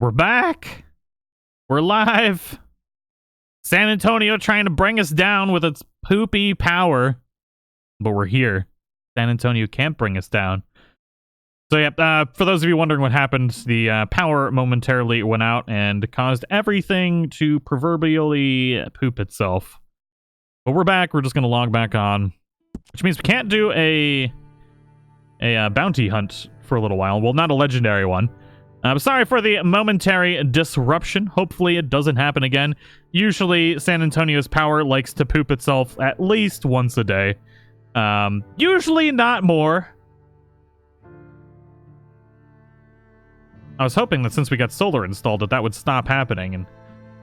We're back. We're live. San Antonio trying to bring us down with its poopy power. But we're here. San Antonio can't bring us down. So yeah, for those of you wondering what happened, the power momentarily went out and caused everything to proverbially poop itself. But we're back. We're just going to log back on. Which means we can't do a bounty hunt for a little while. Well, not a legendary one. I'm sorry for the momentary disruption. Hopefully it doesn't happen again. Usually San Antonio's power likes to poop itself at least once a day. Usually not more. I was hoping that since we got solar installed that would stop happening, and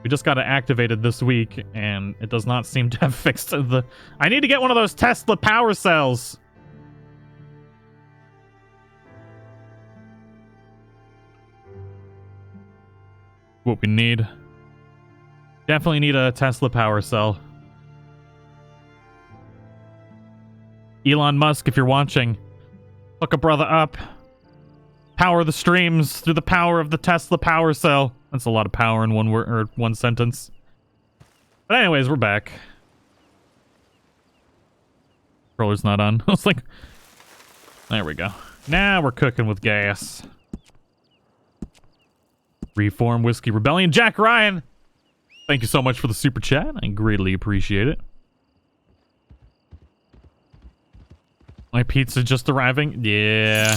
we just got it activated this week, and it does not seem to have fixed the... I need to get one of those Tesla power cells! What we need. Definitely need a Tesla power cell. Elon Musk, if you're watching, hook a brother up. Power the streams through the power of the Tesla power cell. That's a lot of power in one word or one sentence. But anyways, we're back. Controller's not on. I was like, there we go. Now we're cooking with gas. Reform Whiskey Rebellion. Jack Ryan, thank you so much for the super chat. I greatly appreciate it. My pizza just arriving. Yeah.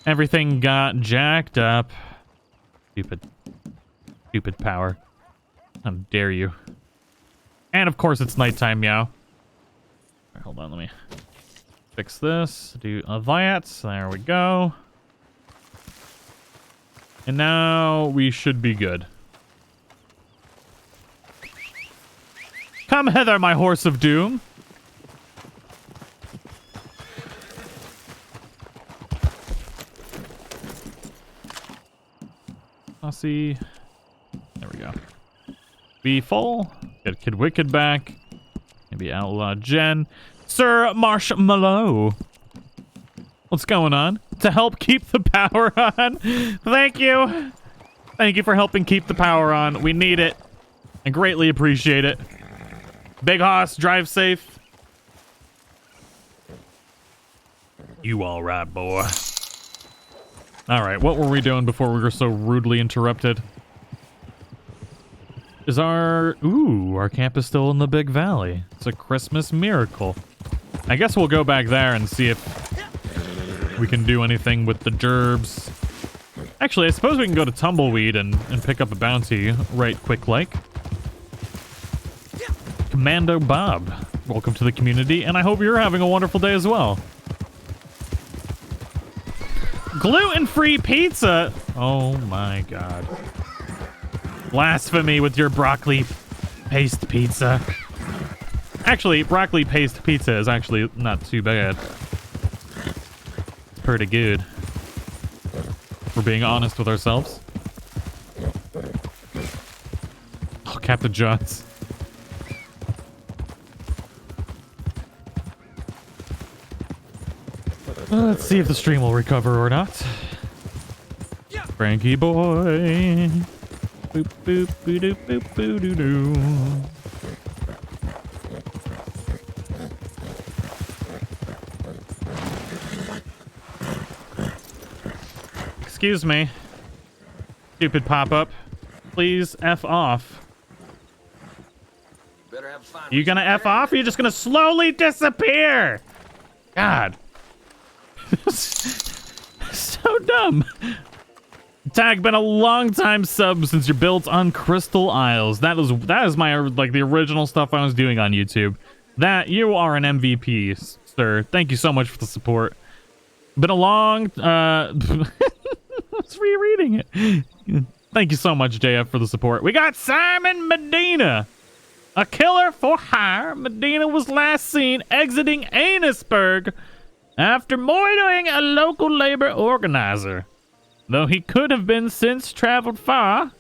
Everything got jacked up. Stupid power. How dare you. And of course it's nighttime, meow. Right, hold on, let me fix this. Do that. There we go. And now we should be good. Come hither, my horse of doom. I'll see. There we go. Be full. Get Kid Wicked back. Maybe Outlaw Jen. Sir Marshmallow. What's going on? To help keep the power on. Thank you. Thank you for helping keep the power on. We need it. I greatly appreciate it. Big Hoss, drive safe. You all right, boy. All right, what were we doing before we were so rudely interrupted? Is our... Ooh, our camp is still in the Big Valley. It's a Christmas miracle. I guess we'll go back there and see if we can do anything with the gerbs. Actually, I suppose we can go to Tumbleweed and pick up a bounty right quick like. Commando Bob, welcome to the community, and I hope you're having a wonderful day as well. Gluten-free pizza! Oh my god. Blasphemy with your broccoli paste pizza. Actually, broccoli paste pizza is actually not too bad. It's pretty good. We're being honest with ourselves. Oh, Captain Johns. Let's see if the stream will recover or not. Frankie boy. Boop boop boop doop boop boop doo doo. Excuse me. Stupid pop-up. Please F off. You gonna F off or you just gonna slowly disappear? God. So dumb. Tag, been a long time sub since you're built on Crystal Isles. That is my like the original stuff I was doing on YouTube. That you are an MVP, sir. Thank you so much for the support. Been a long I was rereading it. Thank you so much, JF, for the support. We got Simon Medina. A killer for hire. Medina was last seen exiting Annisburg after murdering a local labor organizer. Though he could have been since traveled far.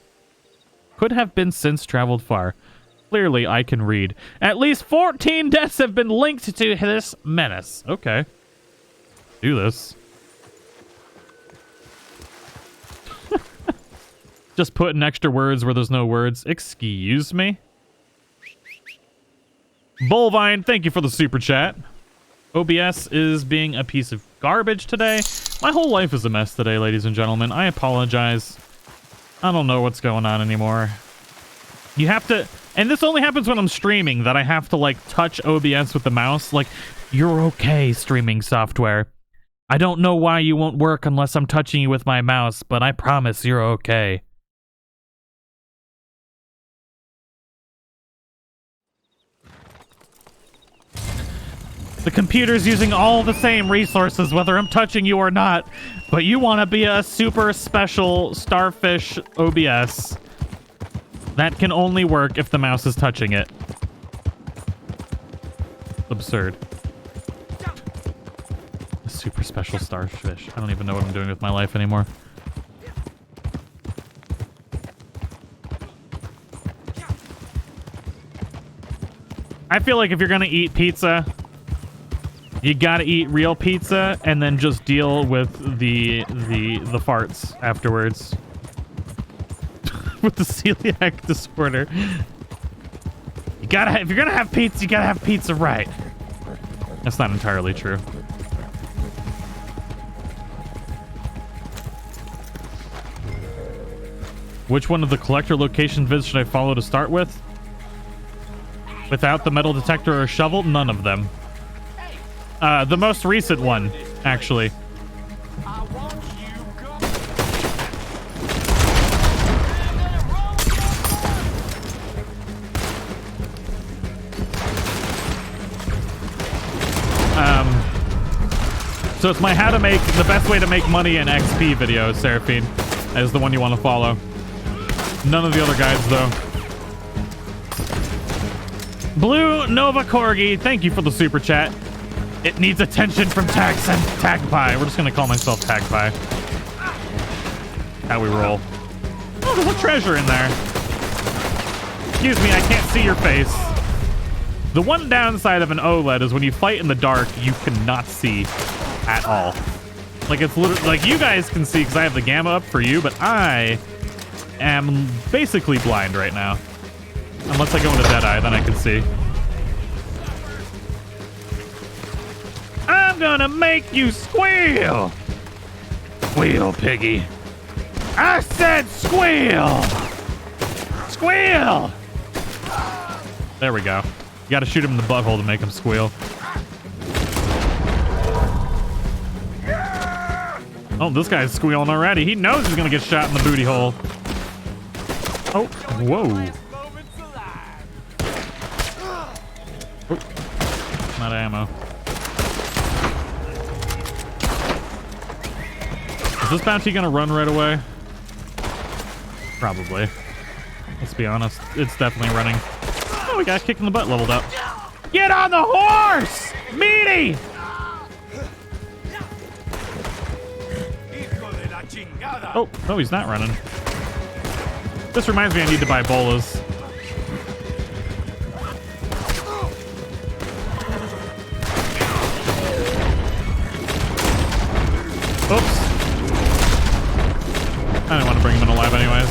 Clearly, I can read. At least 14 deaths have been linked to this menace. Okay. Do this. Just putting extra words where there's no words. Excuse me? Bullvine, thank you for the super chat. OBS is being a piece of garbage today. My whole life is a mess today, ladies and gentlemen. I apologize. I don't know what's going on anymore. You have to... And this only happens when I'm streaming, that I have to, like, touch OBS with the mouse. Like, you're okay, streaming software. I don't know why you won't work unless I'm touching you with my mouse, but I promise you're okay. The computer's using all the same resources, whether I'm touching you or not, but you want to be a super special starfish OBS. That can only work if the mouse is touching it. Absurd. A super special starfish. I don't even know what I'm doing with my life anymore. I feel like if you're gonna eat pizza, you gotta eat real pizza and then just deal with the farts afterwards. With the celiac disorder. You gotta, if you're gonna have pizza, you gotta have pizza right. That's not entirely true. Which one of the collector location vids should I follow to start with? Without the metal detector or shovel? None of them. The most recent one, actually. So it's my how to make the best way to make money in XP video, Seraphine, is the one you want to follow. None of the other guides, though. Blue Nova Corgi, thank you for the super chat. It needs attention from TagPie. We're just gonna call myself TagPie. How we roll. Oh, there's a treasure in there. Excuse me, I can't see your face. The one downside of an OLED is when you fight in the dark, you cannot see at all. Like, it's literally, like, you guys can see because I have the gamma up for you, but I am basically blind right now. Unless I go into Deadeye, then I can see. I'm gonna make you squeal! Squeal, piggy. I said squeal! Squeal! There we go. You gotta shoot him in the butthole to make him squeal. Oh, this guy's squealing already. He knows he's gonna get shot in the booty hole. Oh, whoa. Oh, not ammo. Is this bounty gonna run right away? Probably. Let's be honest. It's definitely running. Oh, we got kicked in the butt leveled up. Get on the horse! Meaty! Oh, no, he's not running. This reminds me I need to buy bolas. Oops. I didn't want to bring him in alive anyways.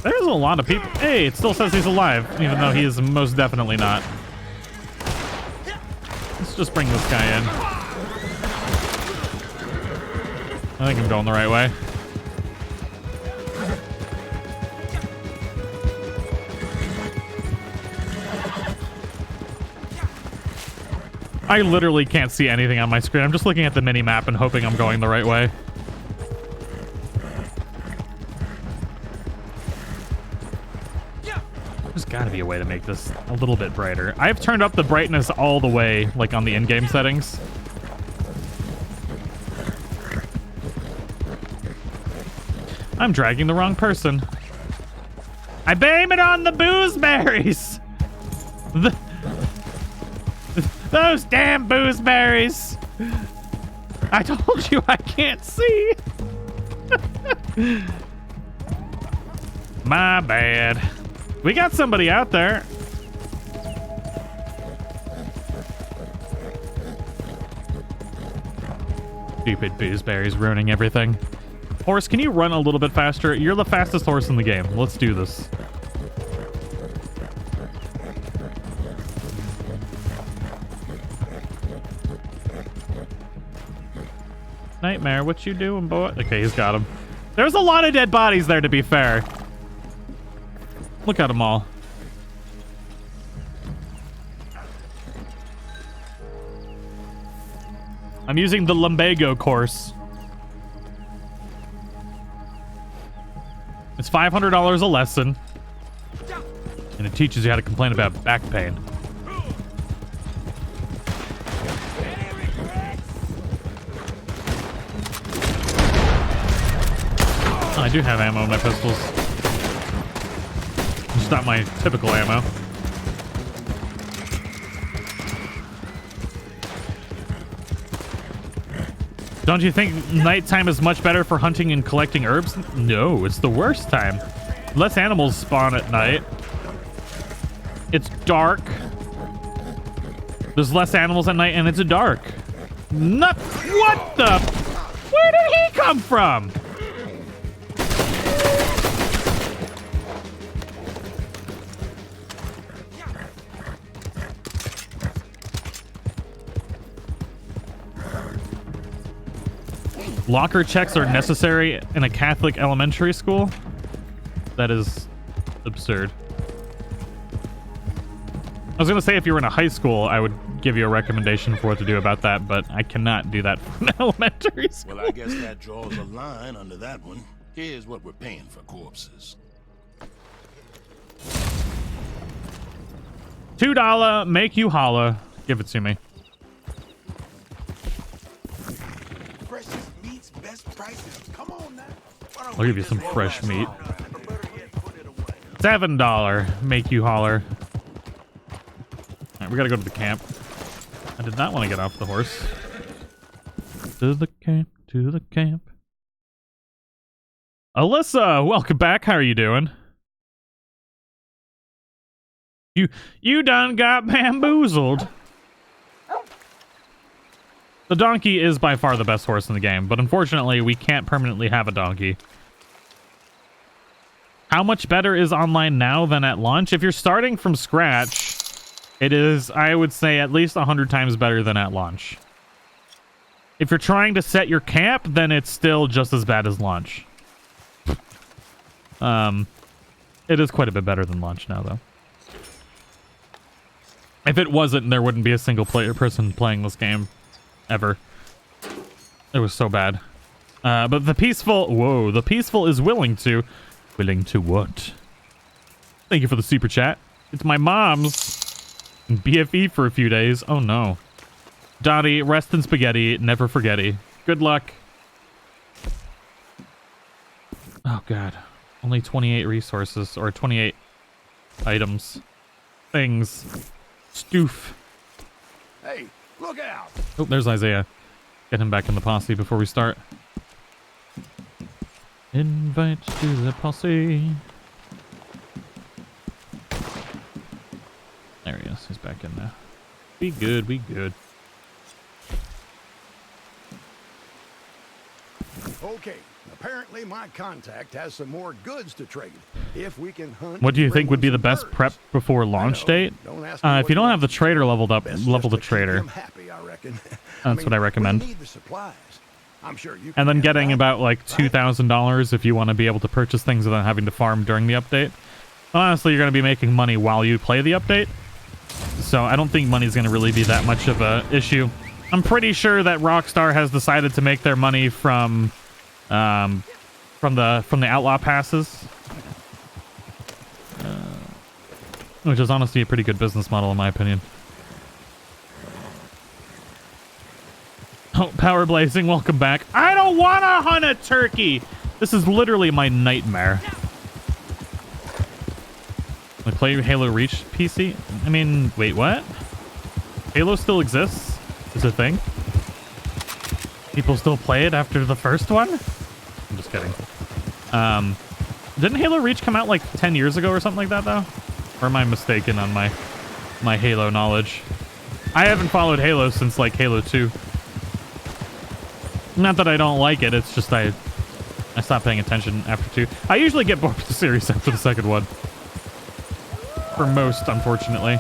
There's a lot of people. Hey, it still says he's alive, even though he is most definitely not. Let's just bring this guy in. I think I'm going the right way. I literally can't see anything on my screen. I'm just looking at the mini-map and hoping I'm going the right way. There's gotta be a way to make this a little bit brighter. I've turned up the brightness all the way, like on the in-game settings. I'm dragging the wrong person. I blame it on the boozeberries! Those damn boozeberries! I told you I can't see! My bad. We got somebody out there. Stupid boozeberries ruining everything. Horse, can you run a little bit faster? You're the fastest horse in the game. Let's do this. Nightmare, what you doing, boy? Okay, he's got him. There's a lot of dead bodies there, to be fair. Look at them all. I'm using the lumbago course. It's $500 a lesson. And it teaches you how to complain about back pain. I do have ammo in my pistols. It's not my typical ammo. Don't you think nighttime is much better for hunting and collecting herbs? No, it's the worst time. Less animals spawn at night. It's dark. There's less animals at night and it's dark. What the? Where did he come from? Locker checks are necessary in a Catholic elementary school? That is absurd. I was going to say if you were in a high school, I would give you a recommendation for what to do about that, but I cannot do that for an elementary school. Well, I guess that draws a line under that one. Here's what we're paying for corpses. $2, make you holla. Give it to me. I'll give you some fresh meat. $7, make you holler. Alright, we gotta go to the camp. I did not want to get off the horse. To the camp, to the camp. Alyssa, welcome back. How are you doing? You done got bamboozled. The donkey is by far the best horse in the game, but unfortunately, we can't permanently have a donkey. How much better is online now than at launch? If you're starting from scratch, it is, I would say, at least 100 times better than at launch. If you're trying to set your camp, then it's still just as bad as launch. It is quite a bit better than launch now, though. If it wasn't, there wouldn't be a single person playing this game. Ever. It was so bad. But the peaceful... Whoa, the peaceful is willing to... Willing to what? Thank you for the super chat. It's my mom's BFE for a few days. Oh no. Dottie, rest in spaghetti, never forgetty. Good luck. Oh god. Only 28 resources, or 28 items. Things. Stoof. Hey, look out! Oh, there's Isaiah. Get him back in the posse before we start. Invite to the posse. There he is. He's back in there. We good. We good. Okay. Apparently, my contact has some more goods to trade. If we can hunt. What do you think would be the best prep before launch date? If you don't have the trader leveled up, level the trader. That's what I recommend. And then getting about like $2,000 if you want to be able to purchase things without having to farm during the update. Honestly, you're going to be making money while you play the update. So I don't think money's going to really be that much of a issue. I'm pretty sure that Rockstar has decided to make their money from the outlaw passes, which is honestly a pretty good business model in my opinion. Oh, Power Blazing, welcome back. I don't want to hunt a turkey. This is literally my nightmare. I play Halo Reach PC. I mean, wait, what? Halo still exists? Is a thing? People still play it after the first one? I'm just kidding. Didn't Halo Reach come out like 10 years ago or something like that, though? Or am I mistaken on my Halo knowledge? I haven't followed Halo since like Halo 2. Not that I don't like it, it's just I stopped paying attention after 2. I usually get bored with the series after the second one. For most, unfortunately.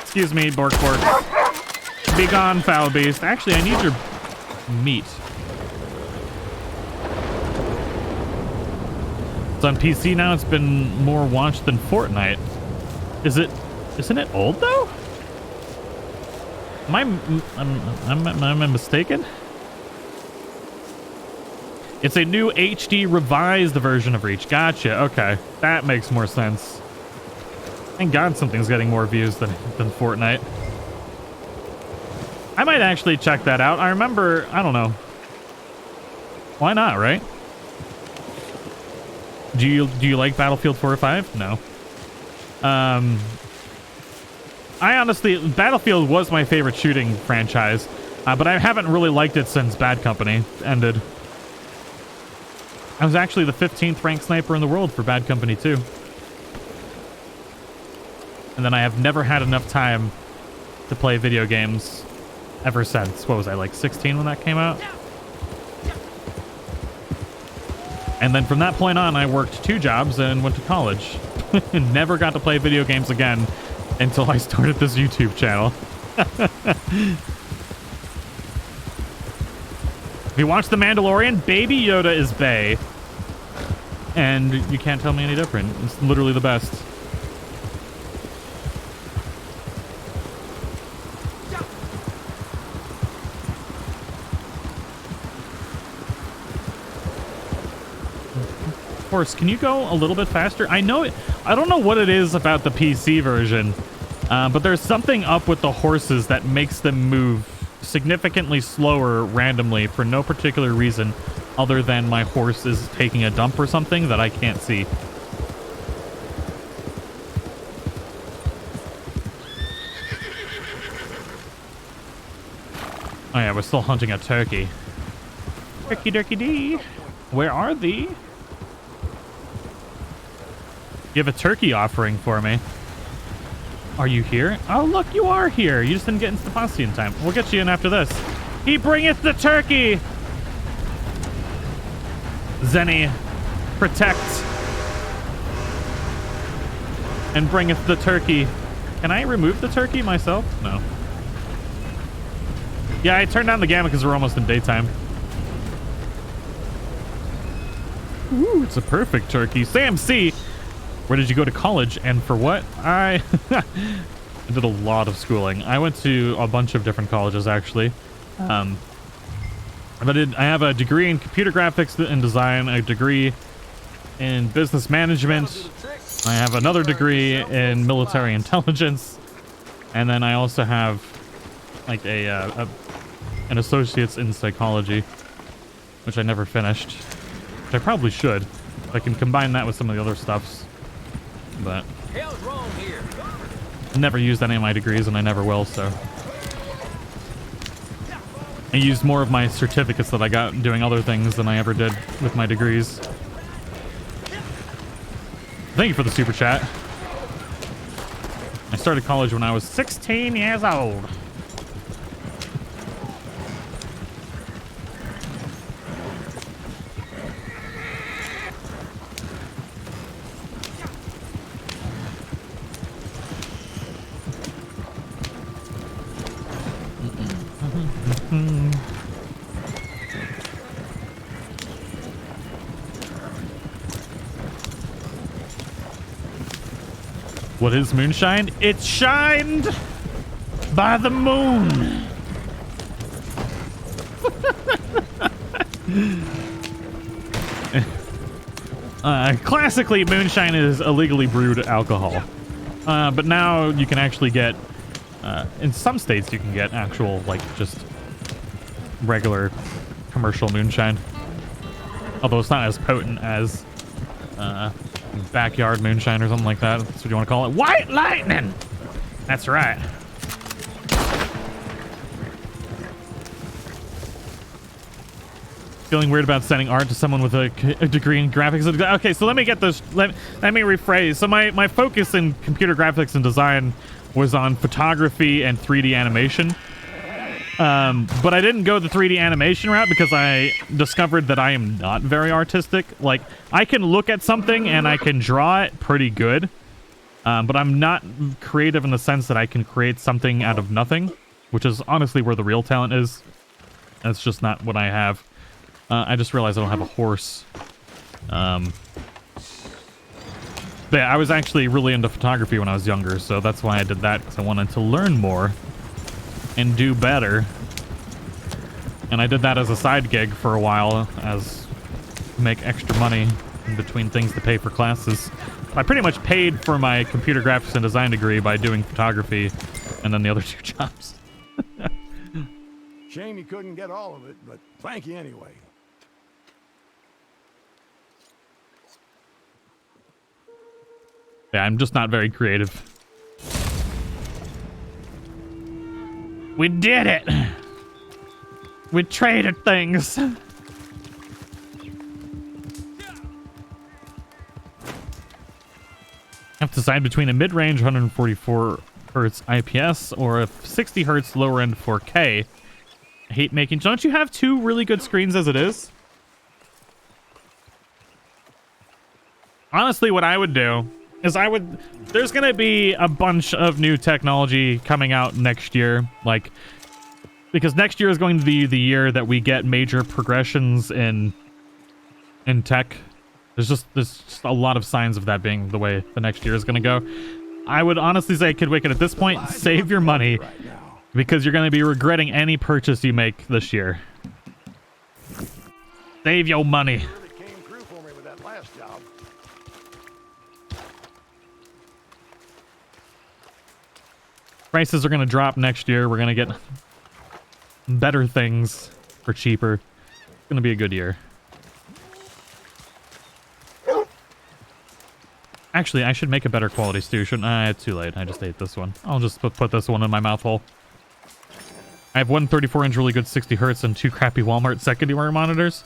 Excuse me, Bork. Be gone, foul beast. Actually, I need your meat. It's on PC now. It's been more watched than Fortnite. Isn't it old though? Am I mistaken? It's a new HD revised version of Reach. Gotcha. Okay, that makes more sense. Thank God something's getting more views than Fortnite. I might actually check that out. I remember, I don't know. Why not, right? Do you like Battlefield 4 or 5? No. I honestly, Battlefield was my favorite shooting franchise, but I haven't really liked it since Bad Company ended. I was actually the 15th ranked sniper in the world for Bad Company 2. And then I have never had enough time to play video games ever since. What was I, like 16 when that came out? And then from that point on, I worked 2 jobs and went to college. Never got to play video games again until I started this YouTube channel. If you watch The Mandalorian, Baby Yoda is Bae. And you can't tell me any different. It's literally the best. Horse, can you go a little bit faster? I know it. I don't know what it is about the PC version, but there's something up with the horses that makes them move significantly slower randomly for no particular reason other than my horse is taking a dump or something that I can't see. Oh yeah, we're still hunting a turkey. Turkey durkey dee. Where are thee? You have a turkey offering for me. Are you here? Oh, look, you are here. You just didn't get into the posse in time. We'll get you in after this. He bringeth the turkey. Zenny, protect. And bringeth the turkey. Can I remove the turkey myself? No. Yeah, I turned down the gamma because we're almost in daytime. Ooh, it's a perfect turkey. Sam C. Where did you go to college and for what? I did a lot of schooling. I went to a bunch of different colleges actually. I have a degree in computer graphics and design, a degree in business management. I have another degree in military intelligence, and then I also have like an associate's in psychology, which I never finished. Which I probably should. I can combine that with some of the other stuffs. But I never used any of my degrees and I never will, so I used more of my certificates that I got doing other things than I ever did with my degrees. Thank you for the super chat. I started college when I was 16 years old. What is moonshine? It's shined by the moon. Classically, moonshine is illegally brewed alcohol. But now you can actually get, in some states you can get actual, like, just regular commercial moonshine. Although it's not as potent as backyard moonshine or something like that. That's what you want to call it. White lightning! That's right. Feeling weird about sending art to someone with a degree in graphics. Okay, so let me get this. Let me rephrase. So my focus in computer graphics and design was on photography and 3D animation. But I didn't go the 3D animation route because I discovered that I am not very artistic. Like, I can look at something and I can draw it pretty good, but I'm not creative in the sense that I can create something out of nothing, which is honestly where the real talent is. That's just not what I have. I just realized I don't have a horse. But yeah, I was actually really into photography when I was younger, so that's why I did that, because I wanted to learn more and do better. And I did that as a side gig for a while, as make extra money in between things to pay for classes. I pretty much paid for my computer graphics and design degree by doing photography and then the other 2 jobs. Shame you couldn't get all of it, but thank you anyway. Yeah, I'm just not very creative. We did it! We traded things! Have to decide between a mid-range 144 hertz IPS or a 60 hertz lower end 4K. I hate making... Don't you have 2 really good screens as it is? Honestly, what I would do is there's gonna be a bunch of new technology coming out next year, like, because next year is going to be the year that we get major progressions in tech. There's just a lot of signs of that being the way the next year is gonna go. I would honestly say, Kid Wicked, at this point, save your money, because you're gonna be regretting any purchase you make this year. Save your money. Prices are going to drop next year. We're going to get better things for cheaper. It's going to be a good year. Actually, I should make a better quality stew, shouldn't I? It's too late. I just ate this one. I'll just put this one in my mouth hole. I have one 34-inch really good 60 hertz and 2 crappy Walmart secondary monitors.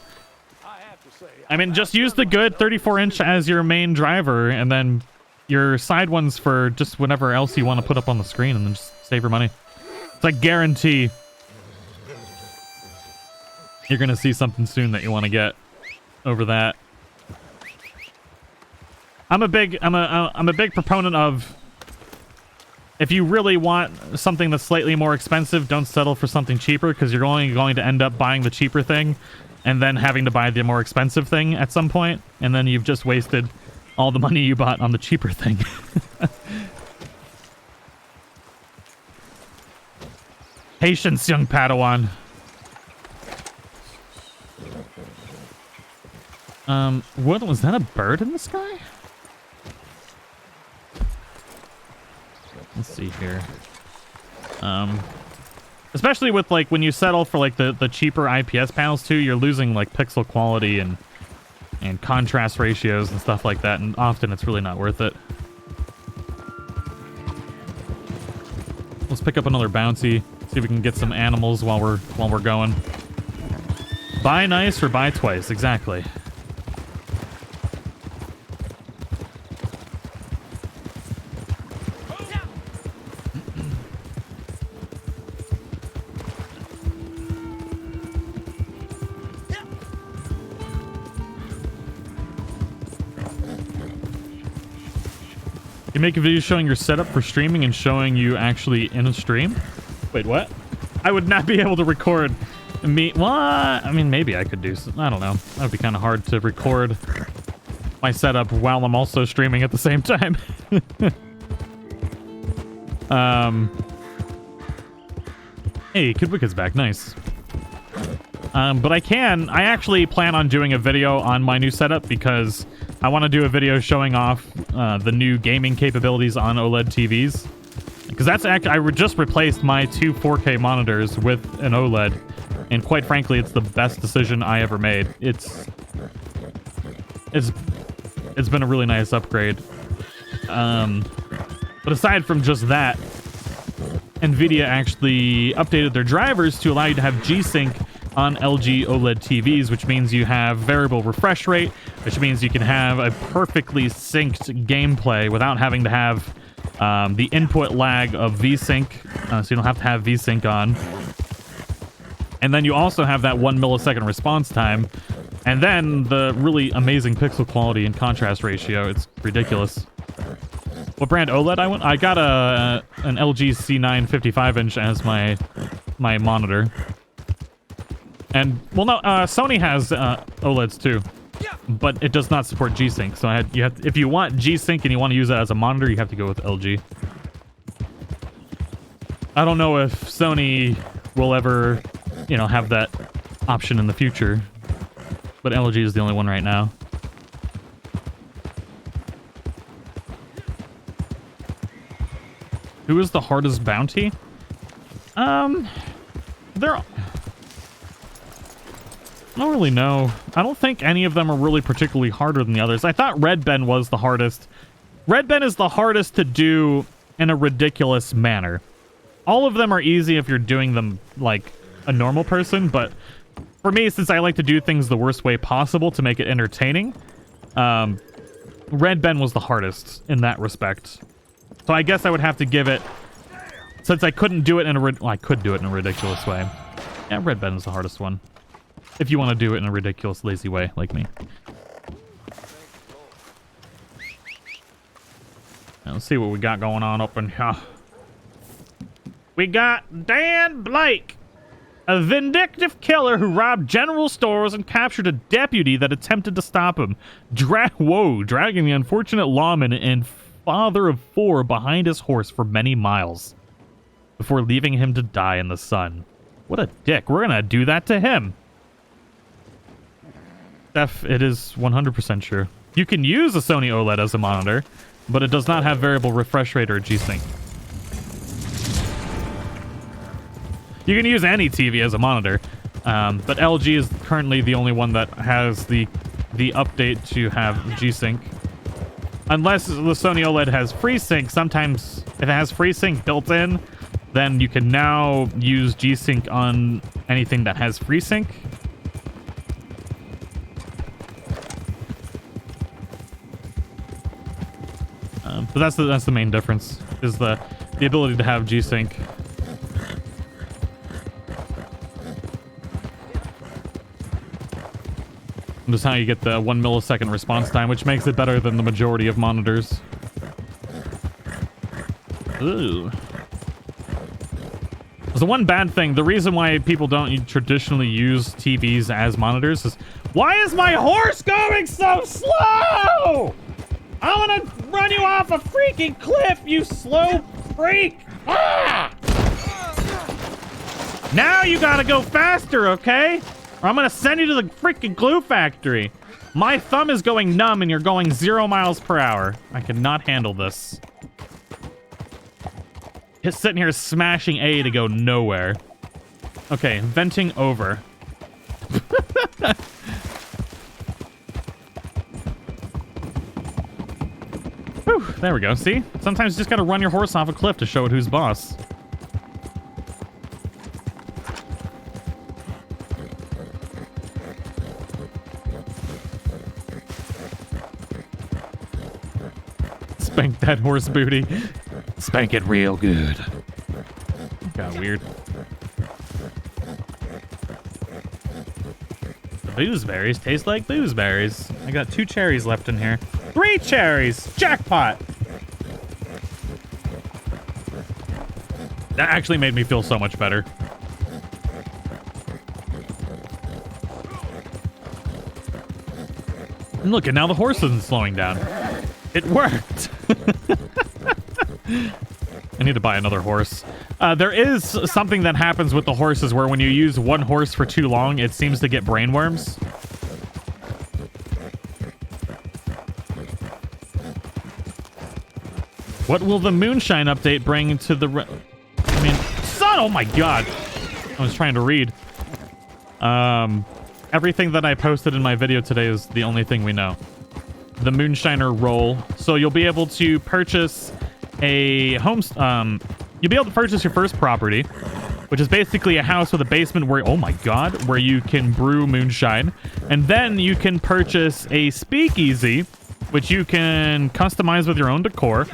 I mean, just use the good 34-inch as your main driver, and then your side ones for just whatever else you want to put up on the screen, and then just save your money. It's like guarantee you're gonna see something soon that you want to get over that. I'm a big proponent of, if you really want something that's slightly more expensive, don't settle for something cheaper, because you're only going to end up buying the cheaper thing and then having to buy the more expensive thing at some point, and then you've just wasted all the money you bought on the cheaper thing. Patience, young Padawan. What was that, a bird in the sky? Let's see here. Especially with, like, when you settle for, like, the cheaper IPS panels too, you're losing, like, pixel quality and contrast ratios and stuff like that, and often it's really not worth it. Let's pick up another bouncy, see if we can get some animals while we're going. Buy nice or buy twice, exactly. You make a video showing your setup for streaming and showing you actually in a stream? Wait, what? I would not be able to record me. Well, I mean, maybe I could do some, I don't know. That would be kind of hard to record my setup while I'm also streaming at the same time. Hey, Kid Wicked's back. Nice. But I actually plan on doing a video on my new setup, because I want to do a video showing off the new gaming capabilities on OLED TVs. Because that's actually, I just replaced my 2 4K monitors with an OLED, and quite frankly, it's the best decision I ever made. It's been a really nice upgrade. But aside from just that, NVIDIA actually updated their drivers to allow you to have G-Sync on LG OLED TVs, which means you have variable refresh rate, which means you can have a perfectly synced gameplay without having to have the input lag of VSync, so you don't have to have VSync on. And then you also have that 1 millisecond response time. And then the really amazing pixel quality and contrast ratio. It's ridiculous. What brand OLED I want? I got an LG C9 55-inch as my monitor. And, well, no, Sony has OLEDs too. But it does not support G-Sync. So if you want G-Sync and you want to use it as a monitor, you have to go with LG. I don't know if Sony will ever, you know, have that option in the future. But LG is the only one right now. Who is the hardest bounty? They're... I don't really know. I don't think any of them are really particularly harder than the others. I thought Red Ben was the hardest. Red Ben is the hardest to do in a ridiculous manner. All of them are easy if you're doing them like a normal person, but for me, since I like to do things the worst way possible to make it entertaining, Red Ben was the hardest in that respect. So I guess I would have to give it, since I couldn't do it in a, well, I could do it in a ridiculous way. Yeah, Red Ben is the hardest one. If you want to do it in a ridiculous, lazy way, like me. Now, let's see what we got going on up in here. We got Dan Blake, a vindictive killer who robbed general stores and captured a deputy that attempted to stop him. Dragging the unfortunate lawman and father of 4 behind his horse for many miles before leaving him to die in the sun. What a dick. We're gonna do that to him. Steph, it is 100% true. You can use a Sony OLED as a monitor, but it does not have variable refresh rate or G-Sync. You can use any TV as a monitor, but LG is currently the only one that has the update to have G-Sync. Unless the Sony OLED has FreeSync, sometimes if it has FreeSync built in, then you can now use G-Sync on anything that has FreeSync. But that's the main difference, is the ability to have G-Sync. And just how you get the 1 millisecond response time, which makes it better than the majority of monitors. Ooh. The one bad thing, the reason why people don't traditionally use TVs as monitors is, why is my horse going so slow? I want to run you off a freaking cliff, you slow freak! Ah! Now you gotta go faster, okay? Or I'm gonna send you to the freaking glue factory. My thumb is going numb and you're going 0 miles per hour. I cannot handle this. Just sitting here smashing A to go nowhere. Okay, venting over. Whew, there we go. See? Sometimes you just gotta run your horse off a cliff to show it who's boss. Spank that horse booty. Spank it real good. Got weird. The boozeberries taste like boozeberries. I got 2 cherries left in here. 3 cherries! Jackpot! That actually made me feel so much better. And look, and now the horse isn't slowing down. It worked! I need to buy another horse. There is something that happens with the horses where when you use one horse for too long, it seems to get brainworms. What will the Moonshine update bring to the... I mean, son! Oh my god! I was trying to read. Everything that I posted in my video today is the only thing we know. The Moonshiner role. So you'll be able to purchase a home... you'll be able to purchase your first property, which is basically a house with a basement where... Oh my god! Where you can brew moonshine. And then you can purchase a speakeasy, which you can customize with your own decor.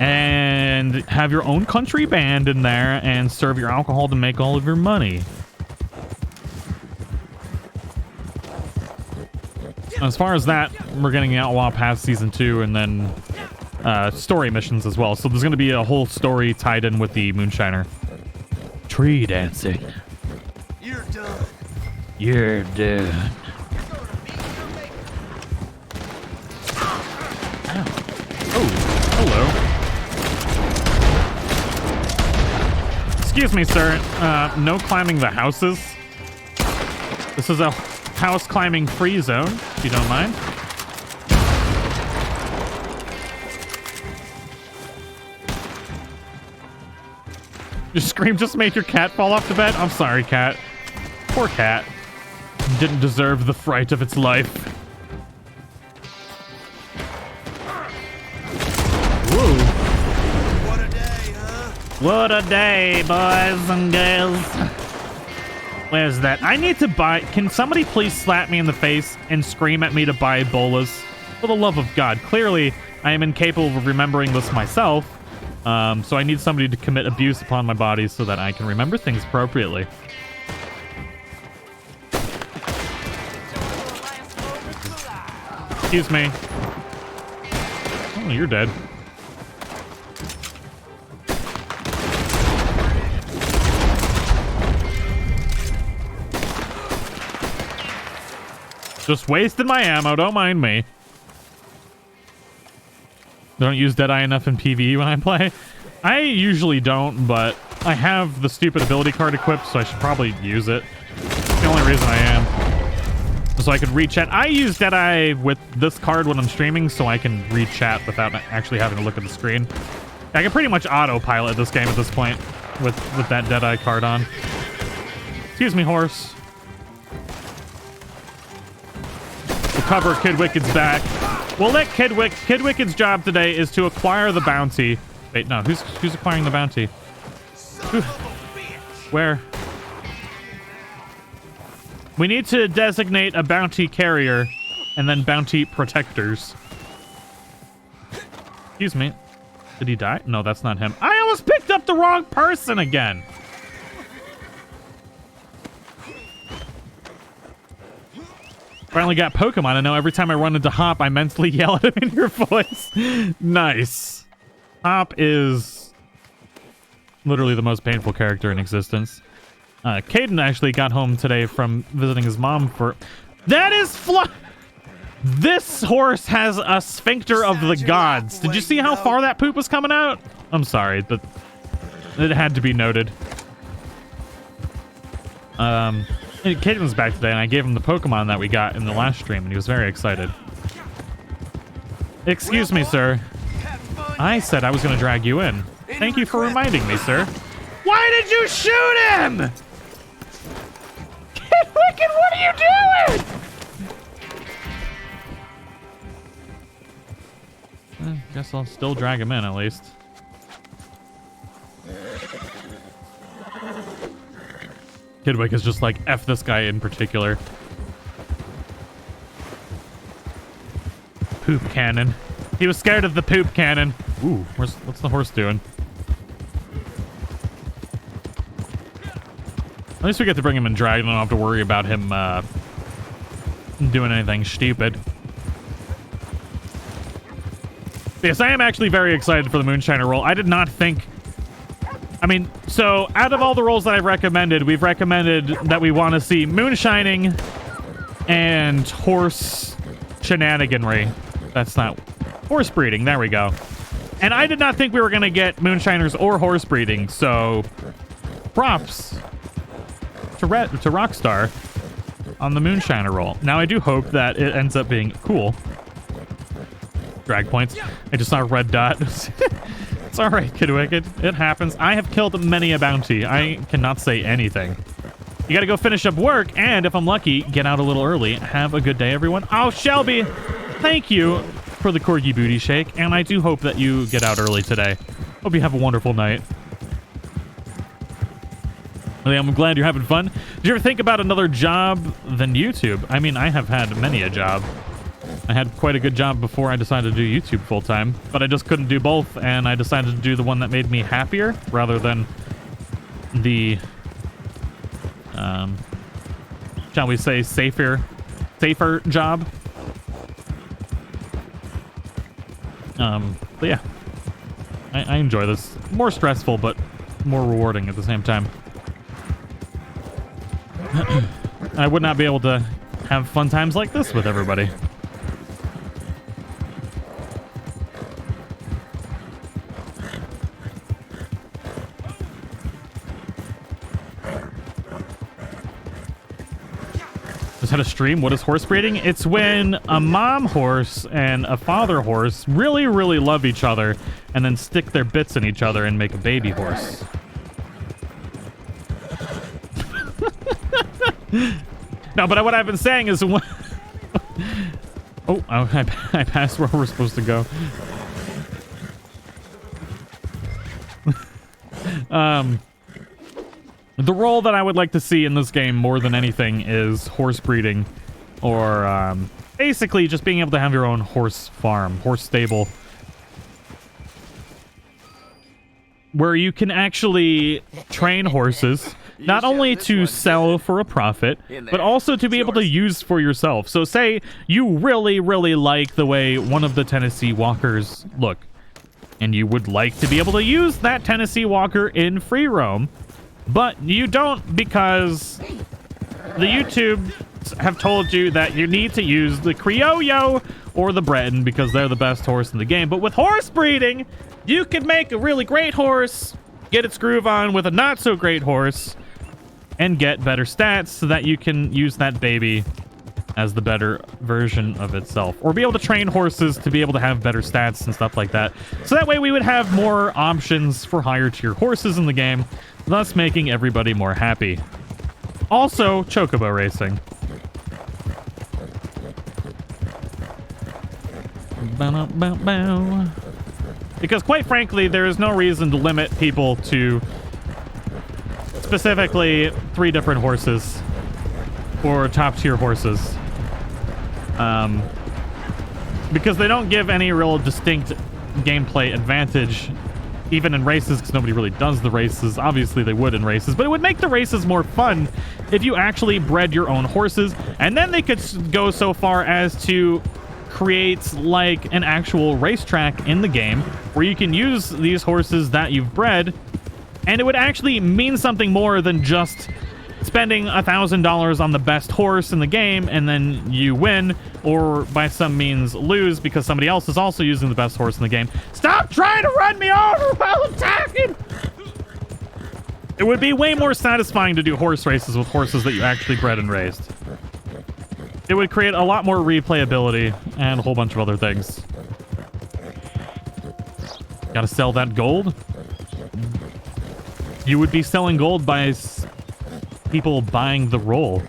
And have your own country band in there and serve your alcohol to make all of your money. As far as that, we're getting Outlaw past Season 2 and then story missions as well. So there's going to be a whole story tied in with the Moonshiner. Tree dancing. You're done. You're done. Oh, hello. Excuse me, sir. No climbing the houses. This is a house climbing free zone, if you don't mind. Your scream just made your cat fall off the bed? I'm sorry, cat. Poor cat. Didn't deserve the fright of its life. Whoa. What a day, huh? What a day, boys and girls. Where's that? I need to buy... Can somebody please slap me in the face and scream at me to buy bolas? For the love of God. Clearly, I am incapable of remembering this myself. So I need somebody to commit abuse upon my body so that I can remember things appropriately. Excuse me. Oh, you're dead. Just wasted my ammo, don't mind me. Don't use Deadeye enough in PvE when I play. I usually don't, but I have the stupid ability card equipped, so I should probably use it. It's the only reason I am. So I could read chat. I use Deadeye with this card when I'm streaming, so I can read chat without actually having to look at the screen. I can pretty much autopilot this game at this point with that Deadeye card on. Excuse me, horse. We'll cover Kid Wicked's back. We'll let Kid Wicked's job today is to acquire the bounty. Wait, no, who's acquiring the bounty? Where? We need to designate a bounty carrier and then bounty protectors. Excuse me. Did he die? No, that's not him. I almost picked up the wrong person again. Finally got Pokemon, and now every time I run into Hop, I mentally yell at him in your voice. Nice. Hop is literally the most painful character in existence. Caden actually got home today from visiting his mom for... That is This horse has a sphincter of the gods. Did you see how far that poop was coming out? I'm sorry, but it had to be noted. Caden's back today, and I gave him the Pokemon that we got in the last stream, and he was very excited. Excuse me, sir. I said I was going to drag you in. Thank you for reminding me, sir. Why did you shoot him? Kid Wicked, what are you doing? I guess I'll still drag him in, at least. Kidwick is just like, F this guy in particular. Poop cannon. He was scared of the poop cannon. Ooh, what's the horse doing? At least we get to bring him in drag. I don't have to worry about him doing anything stupid. Yes, I am actually very excited for the Moonshiner role. I did not think... I mean, so out of all the roles that I've recommended, we've recommended that we want to see moonshining and horse shenaniganry. That's not... Horse breeding, there we go. And I did not think we were going to get moonshiners or horse breeding, so props to Rockstar on the Moonshiner role. Now, I do hope that it ends up being cool. Drag points. I just saw a red dot. It's all right, Kid Wicked. It happens. I have killed many a bounty. I cannot say anything. You got to go finish up work, and if I'm lucky, get out a little early. Have a good day, everyone. Oh, Shelby, thank you for the Corgi Booty Shake, and I do hope that you get out early today. Hope you have a wonderful night. I'm glad you're having fun. Did you ever think about another job than YouTube? I mean, I have had many a job. I had quite a good job before I decided to do YouTube full-time, but I just couldn't do both, and I decided to do the one that made me happier rather than the, shall we say, safer job. But yeah, I enjoy this. More stressful, but more rewarding at the same time. I would not be able to have fun times like this with everybody. Just had a stream. What is horse breeding? It's when a mom horse and a father horse really, really love each other and then stick their bits in each other and make a baby horse. No, but what I've been saying is... oh, I passed where we're supposed to go. The role that I would like to see in this game more than anything is horse breeding, or basically just being able to have your own horse farm, horse stable, where you can actually train horses, not only to sell for a profit, but also to be able to use for yourself. So say you really, really like the way one of the Tennessee Walkers look, and you would like to be able to use that Tennessee Walker in free roam, but you don't because the YouTube have told you that you need to use the Criollo or the Breton because they're the best horse in the game. But with horse breeding, you could make a really great horse, get its groove on with a not so great horse, and get better stats so that you can use that baby as the better version of itself, or be able to train horses to be able to have better stats and stuff like that. So that way we would have more options for higher tier horses in the game, thus making everybody more happy. Also, chocobo racing. Because quite frankly, there is no reason to limit people to specifically 3 different horses or top tier horses. Because they don't give any real distinct gameplay advantage, even in races, because nobody really does the races. Obviously they would in races, but it would make the races more fun if you actually bred your own horses, and then they could go so far as to create like an actual racetrack in the game where you can use these horses that you've bred, and it would actually mean something more than just spending $1,000 on the best horse in the game and then you win, or by some means lose because somebody else is also using the best horse in the game. Stop trying to run me over while attacking! It would be way more satisfying to do horse races with horses that you actually bred and raised. It would create a lot more replayability and a whole bunch of other things. Gotta sell that gold? You would be selling gold by people buying the roll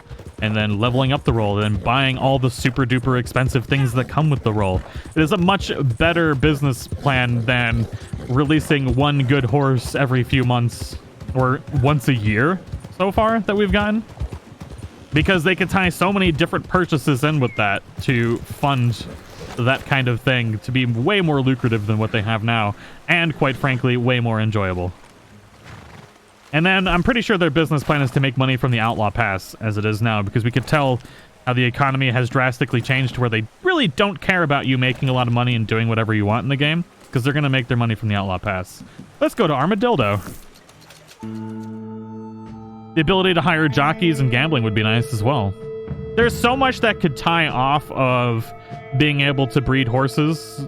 and then leveling up the roll and then buying all the super duper expensive things that come with the roll. It is a much better business plan than releasing one good horse every few months or once a year so far that we've gotten, because they could tie so many different purchases in with that to fund that kind of thing to be way more lucrative than what they have now, and quite frankly way more enjoyable. And then I'm pretty sure their business plan is to make money from the Outlaw Pass as it is now, because we could tell how the economy has drastically changed to where they really don't care about you making a lot of money and doing whatever you want in the game, because they're going to make their money from the Outlaw Pass. Let's go to Armadillo. The ability to hire jockeys and gambling would be nice as well. There's so much that could tie off of being able to breed horses.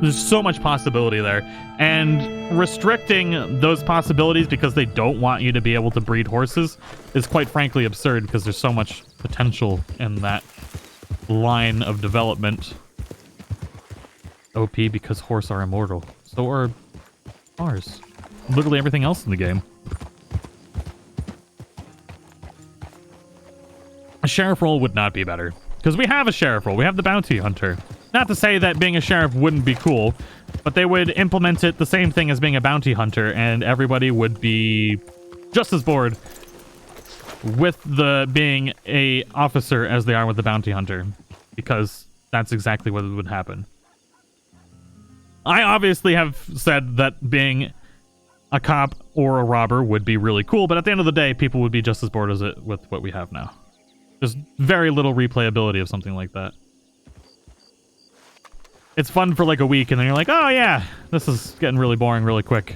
There's so much possibility there, and restricting those possibilities because they don't want you to be able to breed horses is quite frankly absurd, because there's so much potential in that line of development. OP because horse are immortal. So are cars. Literally everything else in the game. A sheriff role would not be better, because we have a sheriff role. We have the bounty hunter. Not to say that being a sheriff wouldn't be cool, but they would implement it the same thing as being a bounty hunter, and everybody would be just as bored with the being a officer as they are with the bounty hunter, because that's exactly what would happen. I obviously have said that being a cop or a robber would be really cool, but at the end of the day, people would be just as bored as it with what we have now. There's very little replayability of something like that. it's fun for like a week, and then you're like, oh yeah, this is getting really boring really quick.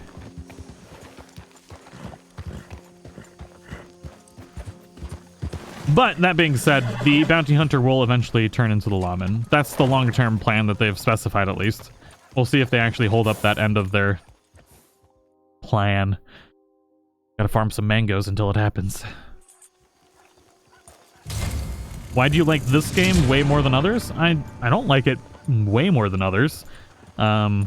But that being said, the bounty hunter will eventually turn into the lawman. That's the long-term plan that they've specified, at least. We'll see if they actually hold up that end of their plan. Gotta farm some mangoes until it happens. Why do you like this game way more than others? I don't like it way more than others. There's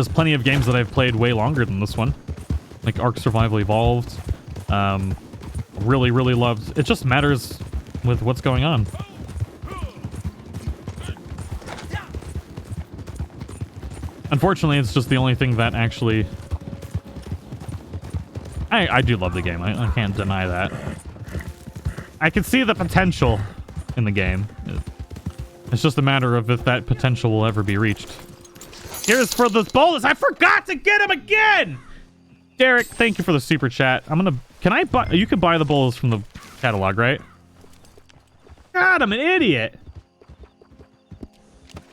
plenty of games that I've played way longer than this one. Like Ark Survival Evolved. Really, really loved. It just matters with what's going on. Unfortunately, it's just the only thing that actually... I do love the game. I can't deny that. I can see the potential in the game. It's just a matter of if that potential will ever be reached. Here's for the bonus. I forgot to get him again! Derek, thank you for the super chat. I'm gonna... Can I buy... You can buy the bowls from the catalog, right? God, I'm an idiot!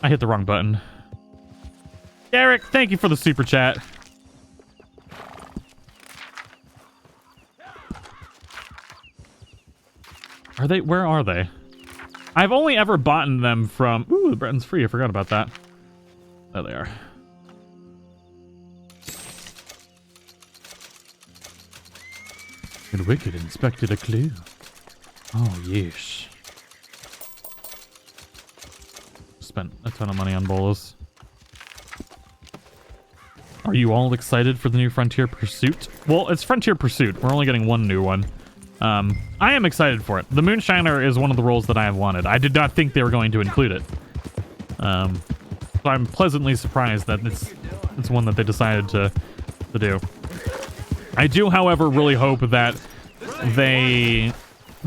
I hit the wrong button. Derek, thank you for the super chat. Are they... Where are they? I've only ever bought them from... Ooh, the Breton's free. I forgot about that. There they are. And Wicked inspected a clue. Oh, yes. Spent a ton of money on bolas. Are you all excited for the new Frontier Pursuit? Well, it's Frontier Pursuit. We're only getting one new one. I am excited for it. The Moonshiner is one of the roles that I have wanted. I did not think they were going to include it. So I'm pleasantly surprised that it's one that they decided to do. I do, however, really hope that they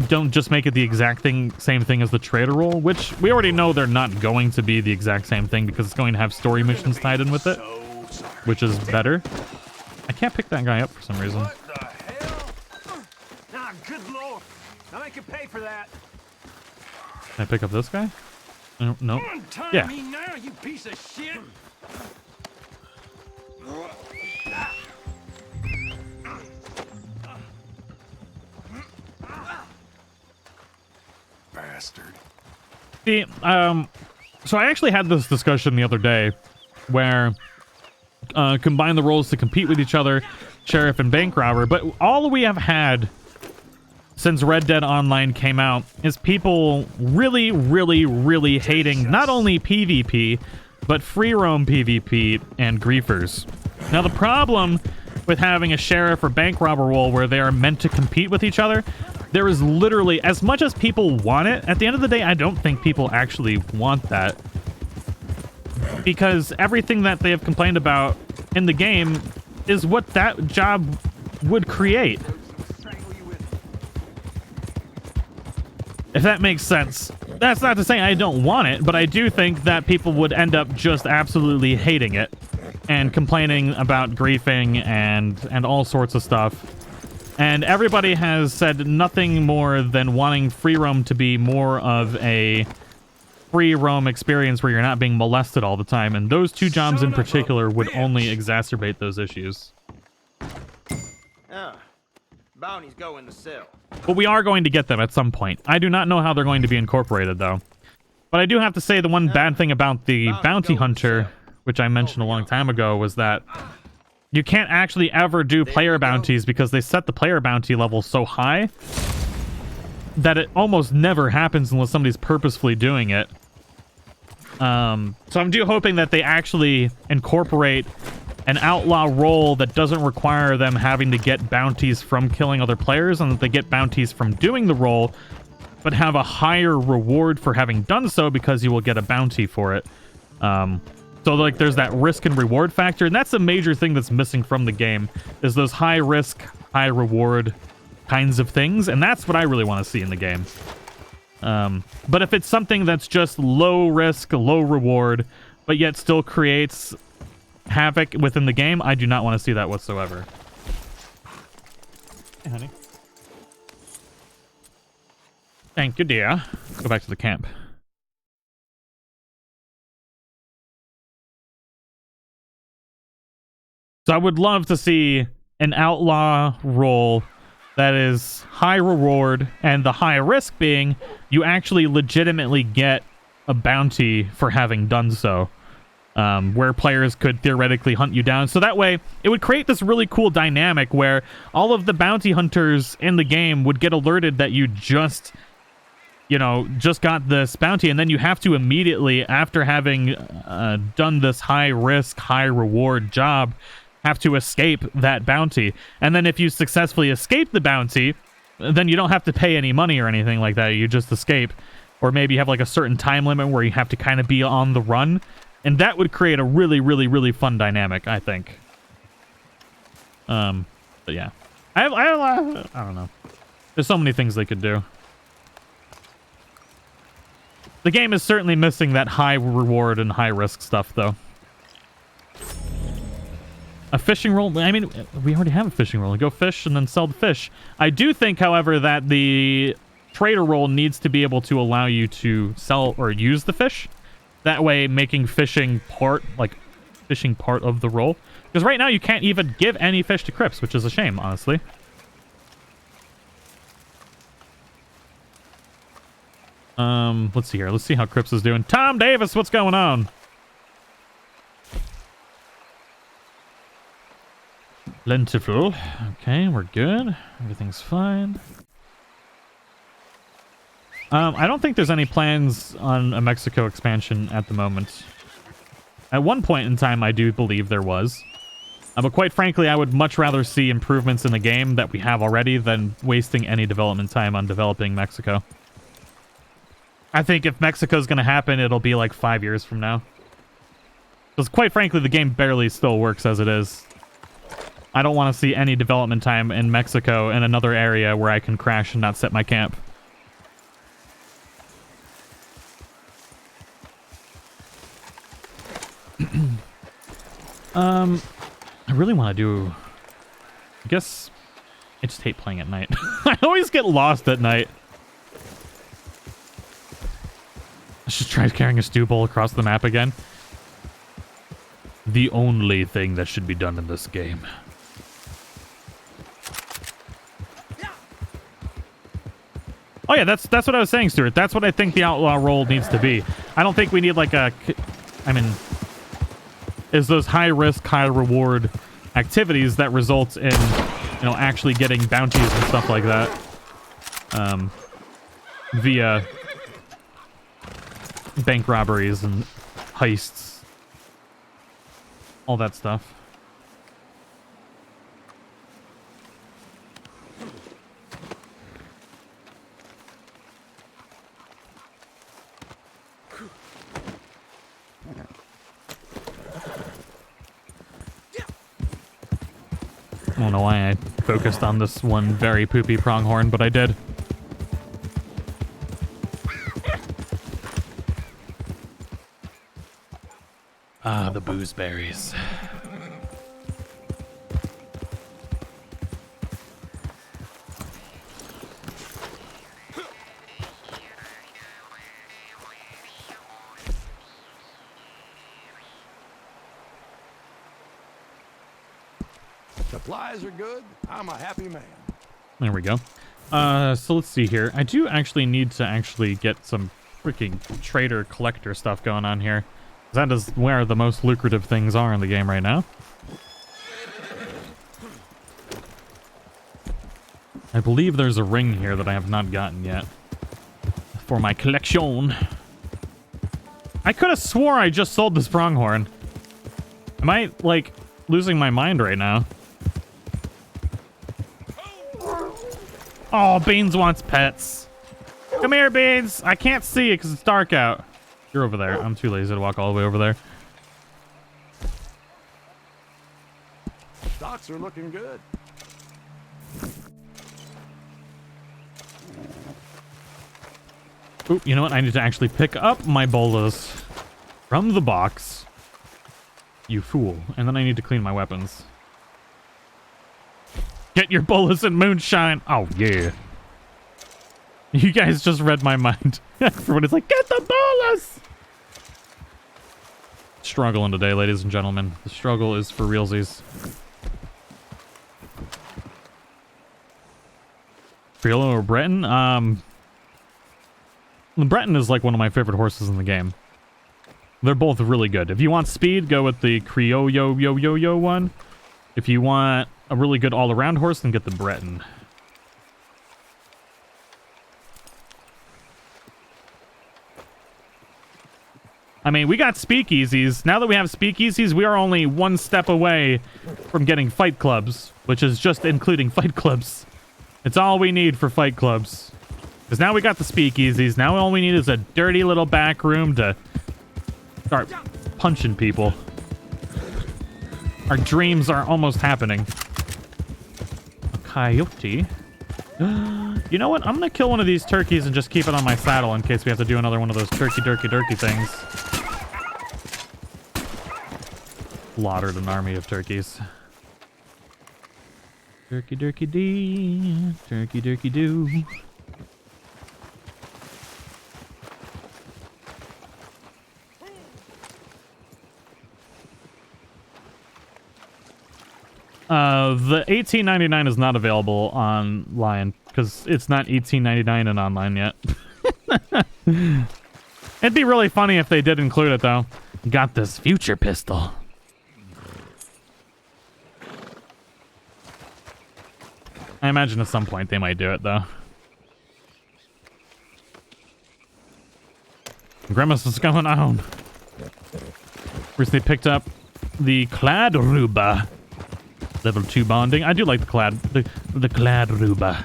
don't just make it the exact same thing as the trader role, which we already know they're not going to be the exact same thing because it's going to have story missions tied in with it, which is better. I can't pick that guy up for some reason. What the hell? Nah, good lord. Now I can pay for that. Can I pick up this guy? No. Untie Yeah. me now, you piece of shit. Bastard. See, so I actually had this discussion the other day where combine the roles to compete with each other, sheriff and bank robber, but all we have had since Red Dead Online came out is people really, really, really hating not only PvP, but free roam PvP and griefers. Now the problem with having a sheriff or bank robber role where they are meant to compete with each other, there is literally, as much as people want it, at the end of the day, I don't think people actually want that. Because everything that they have complained about in the game is what that job would create. If that makes sense. That's not to say I don't want it, but I do think that people would end up just absolutely hating it and complaining about griefing and all sorts of stuff. And everybody has said nothing more than wanting free roam to be more of a free roam experience where you're not being molested all the time, and those two jobs in particular would only exacerbate those issues. Bounties go in the cell. But we are going to get them at some point. I do not know how they're going to be incorporated, though. But I do have to say the one bad thing about the bounty hunter, which I mentioned a long time ago, was that you can't actually ever do player bounties because they set the player bounty level so high that it almost never happens unless somebody's purposefully doing it. So I'm hoping that they actually incorporate an outlaw role that doesn't require them having to get bounties from killing other players, and that they get bounties from doing the role, but have a higher reward for having done so because you will get a bounty for it. So like there's that risk and reward factor, and that's a major thing that's missing from the game, is those high risk, high reward kinds of things, and that's what I really want to see in the game. But if it's something that's just low risk, low reward, but yet still creates havoc within the game, I do not want to see that whatsoever. Hey, honey. Thank you, dear. Go back to the camp. So I would love to see an outlaw role that is high reward, and the high risk being you actually legitimately get a bounty for having done so. Where players could theoretically hunt you down. So that way, it would create this really cool dynamic where all of the bounty hunters in the game would get alerted that you just got this bounty, and then you have to immediately, after having done this high-risk, high-reward job, have to escape that bounty. And then if you successfully escape the bounty, then you don't have to pay any money or anything like that. You just escape. Or maybe you have like a certain time limit where you have to kind of be on the run. And that would create a really, really, really fun dynamic, I think. But yeah. I don't know. There's so many things they could do. The game is certainly missing that high reward and high risk stuff, though. A fishing role? I mean, we already have a fishing role. Go fish and then sell the fish. I do think, however, that the trader role needs to be able to allow you to sell or use the fish. That way, making fishing part of the role. Because right now, you can't even give any fish to Crips, which is a shame, honestly. Let's see here. Let's see how Crips is doing. Tom Davis, what's going on? Plentiful. Okay, we're good. Everything's fine. I don't think there's any plans on a Mexico expansion at the moment. At one point in time, I do believe there was. But quite frankly, I would much rather see improvements in the game that we have already than wasting any development time on developing Mexico. I think if Mexico's going to happen, it'll be like 5 years from now. Because quite frankly, the game barely still works as it is. I don't want to see any development time in Mexico in another area where I can crash and not set my camp. I really want to do... I guess I just hate playing at night. I always get lost at night. Let's just try carrying a stew bowl across the map again. The only thing that should be done in this game. Oh yeah, that's what I was saying, Stuart. That's what I think the outlaw role needs to be. I don't think we need like a... I mean... is those high-risk, high-reward activities that result in, actually getting bounties and stuff like that. Via bank robberies and heists. All that stuff. I don't know why I focused on this one very poopy pronghorn, but I did. Ah, the boozeberries. Supplies are good. I'm a happy man. There we go. So let's see here. I do actually need to get some freaking trader collector stuff going on here. That is where the most lucrative things are in the game right now. I believe there's a ring here that I have not gotten yet for my collection. I could have swore I just sold this pronghorn. Am I, like, losing my mind right now? Oh, Beans wants pets. Come here, Beans. I can't see it because it's dark out. You're over there. I'm too lazy to walk all the way over there. Stocks are looking good. Ooh, you know what? I need to actually pick up my bolas from the box. You fool. And then I need to clean my weapons. Get your bolas and moonshine. Oh, yeah. You guys just read my mind. Everyone is like, get the bolas! struggling today, ladies and gentlemen. The struggle is for realsies. Friolo or Breton? Breton is like one of my favorite horses in the game. They're both really good. If you want speed, go with the Criollo one. If you want a really good all-around horse, then get the Breton. I mean, we got speakeasies. Now that we have speakeasies, we are only one step away from getting fight clubs, which is just including fight clubs. It's all we need for fight clubs. Because now we got the speakeasies. Now all we need is a dirty little back room to start punching people. Our dreams are almost happening. A coyote. You know what? I'm going to kill one of these turkeys and just keep it on my saddle in case we have to do another one of those turkey things. Slaughtered an army of turkeys. Turkey dee. Turkey doo. The $18.99 is not available online because it's not $18.99 in online yet. It'd be really funny if they did include it though. Got this future pistol. I imagine at some point they might do it though. Grimace, what's going on? Recently picked up the Cladruba. Level 2 bonding. I do like the Cladruba.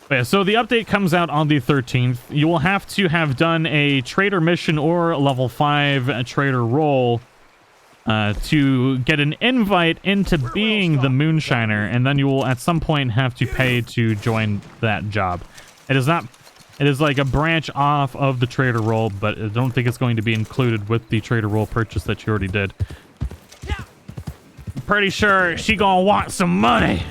Okay, so the update comes out on the 13th. You will have to have done a trader mission or a level 5 trader role to get an invite into being the Moonshiner, and then you will at some point have to pay to join that job. It is like a branch off of the trader role, but I don't think it's going to be included with the trader role purchase that you already did. I'm pretty sure she gonna want some money.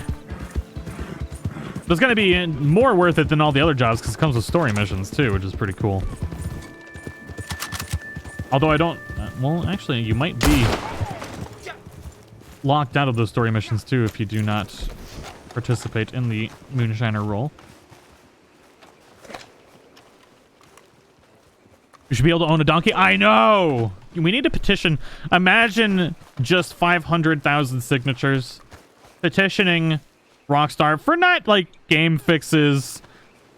But it's gonna be more worth it than all the other jobs because it comes with story missions too, which is pretty cool. Although I don't... well, actually, you might be locked out of those story missions, too, if you do not participate in the Moonshiner role. You should be able to own a donkey. I know! We need a petition. Imagine just 500,000 signatures petitioning Rockstar for not, like, game fixes...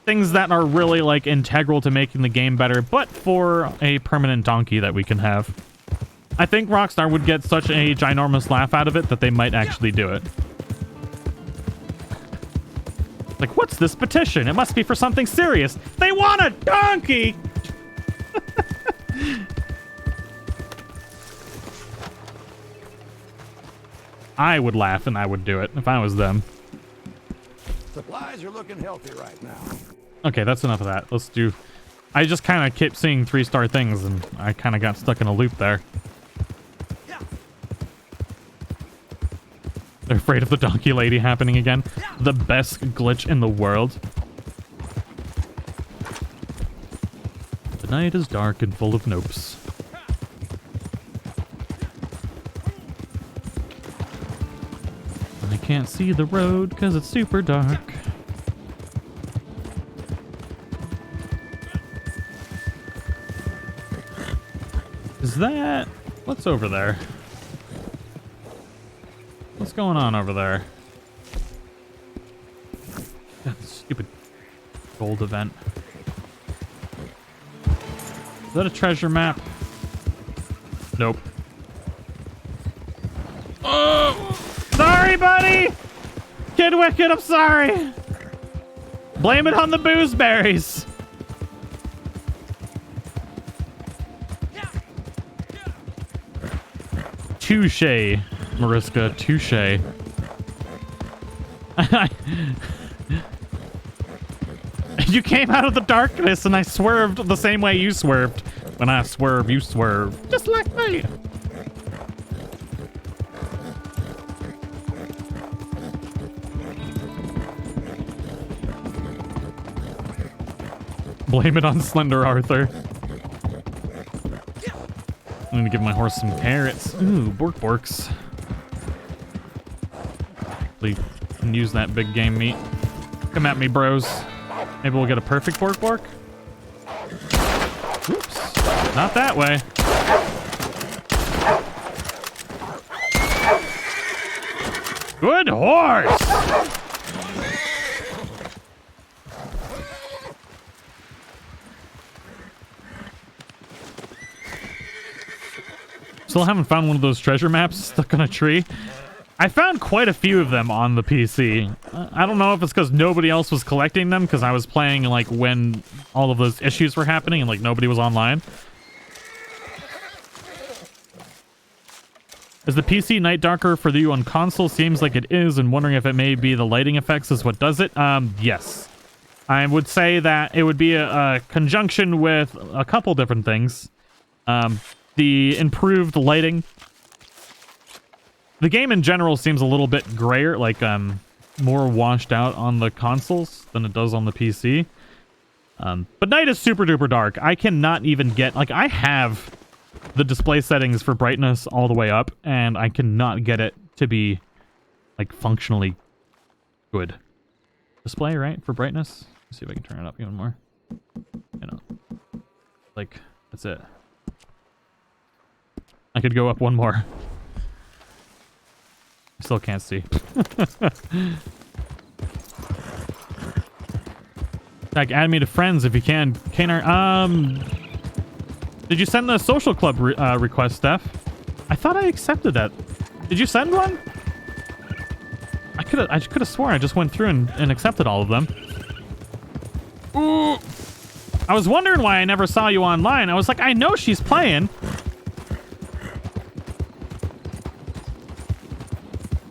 things that are really, like, integral to making the game better, but for a permanent donkey that we can have. I think Rockstar would get such a ginormous laugh out of it that they might actually do it. Like, what's this petition? It must be for something serious. They want a donkey! I would laugh and I would do it if I was them. Supplies are looking healthy right now. Okay, that's enough of that. Let's do... I just kind of kept seeing 3-star things, and I kind of got stuck in a loop there. They're afraid of the donkey lady happening again. The best glitch in the world. The night is dark and full of nopes. I can't see the road because it's super dark. Is that... what's over there? What's going on over there? That stupid gold event. Is that a treasure map? Nope. Oh! Sorry, buddy! Kid Wicked, I'm sorry! Blame it on the boozeberries! Touche, Mariska, touche. You came out of the darkness and I swerved the same way you swerved. When I swerve, you swerve. Just like me. Blame it on Slender Arthur. I'm gonna give my horse some carrots. Ooh, borks. We can use that big game meat. Come at me, bros. Maybe we'll get a perfect bork. Oops. Not that way. Good horse! Still haven't found one of those treasure maps stuck on a tree. I found quite a few of them on the PC. I don't know if it's because nobody else was collecting them, because I was playing like when all of those issues were happening and like nobody was online. Is the PC night darker for you on console? Seems like it is, and wondering if it may be the lighting effects is what does it. Yes. I would say that it would be a conjunction with a couple different things. The improved lighting. The game in general seems a little bit grayer, like more washed out on the consoles than it does on the PC. But night is super duper dark. I cannot even get, like, I have the display settings for brightness all the way up, and I cannot get it to be, like, functionally good. Display, right, for brightness? Let's see if I can turn it up even more. You know, like, that's it. I could go up one more. I still can't see. Like, add me to friends if you can. Kanar, did you send the social club request, Steph? I thought I accepted that. Did you send one? I could have sworn I just went through and accepted all of them. Ooh. I was wondering why I never saw you online. I was like, I know she's playing.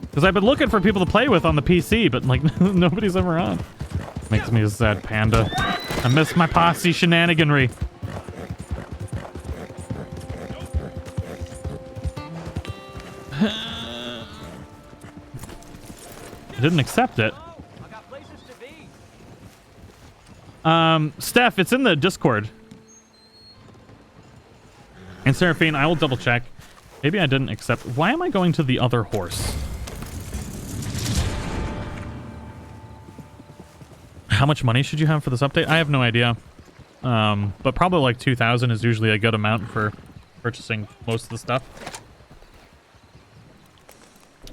Because I've been looking for people to play with on the PC, but like nobody's ever on. Makes me a sad panda. I miss my posse shenaniganry. I didn't accept it. Steph, it's in the Discord. And Seraphine, I will double check. Maybe I didn't accept. Why am I going to the other horse? How much money should you have for this update? I have no idea. But probably like 2,000 is usually a good amount for purchasing most of the stuff.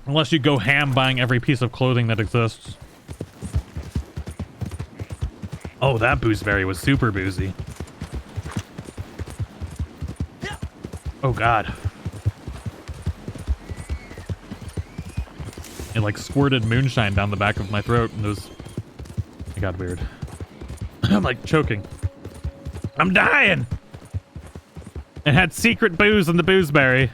Unless you go ham buying every piece of clothing that exists. Oh, that boozeberry was super boozy. Oh, God. It, like, squirted moonshine down the back of my throat, and it was... It got weird. I'm, like, choking. I'm dying! It had secret booze in the boozeberry.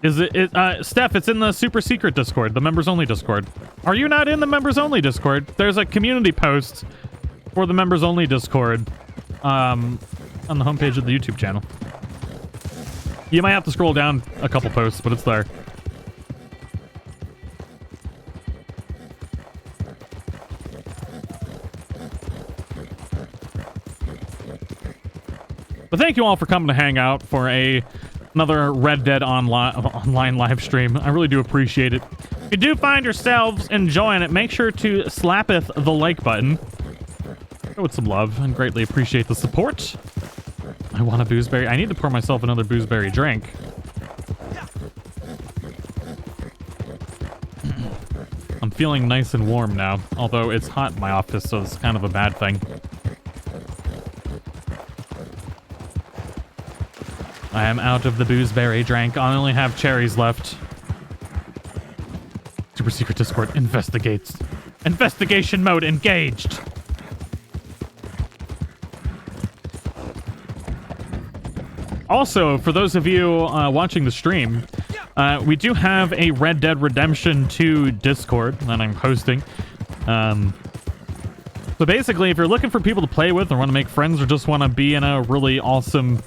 Is it Steph, it's in the super secret Discord, the members only Discord. Are you not in the members only Discord? There's a community post for the members only Discord on the homepage of the YouTube channel. You might have to scroll down a couple posts, but it's there. But thank you all for coming to hang out for another Red Dead online live stream. I really do appreciate it. If you do find yourselves enjoying it, make sure to slappeth the like button. Show it some love and greatly appreciate the support. I want a boozeberry. I need to pour myself another boozeberry drink. I'm feeling nice and warm now, although it's hot in my office, so it's kind of a bad thing. I am out of the boozeberry drink. I only have cherries left. Super secret Discord investigates. Investigation mode engaged. Also, for those of you watching the stream, we do have a Red Dead Redemption 2 Discord that I'm hosting. So basically, if you're looking for people to play with or want to make friends or just want to be in a really awesome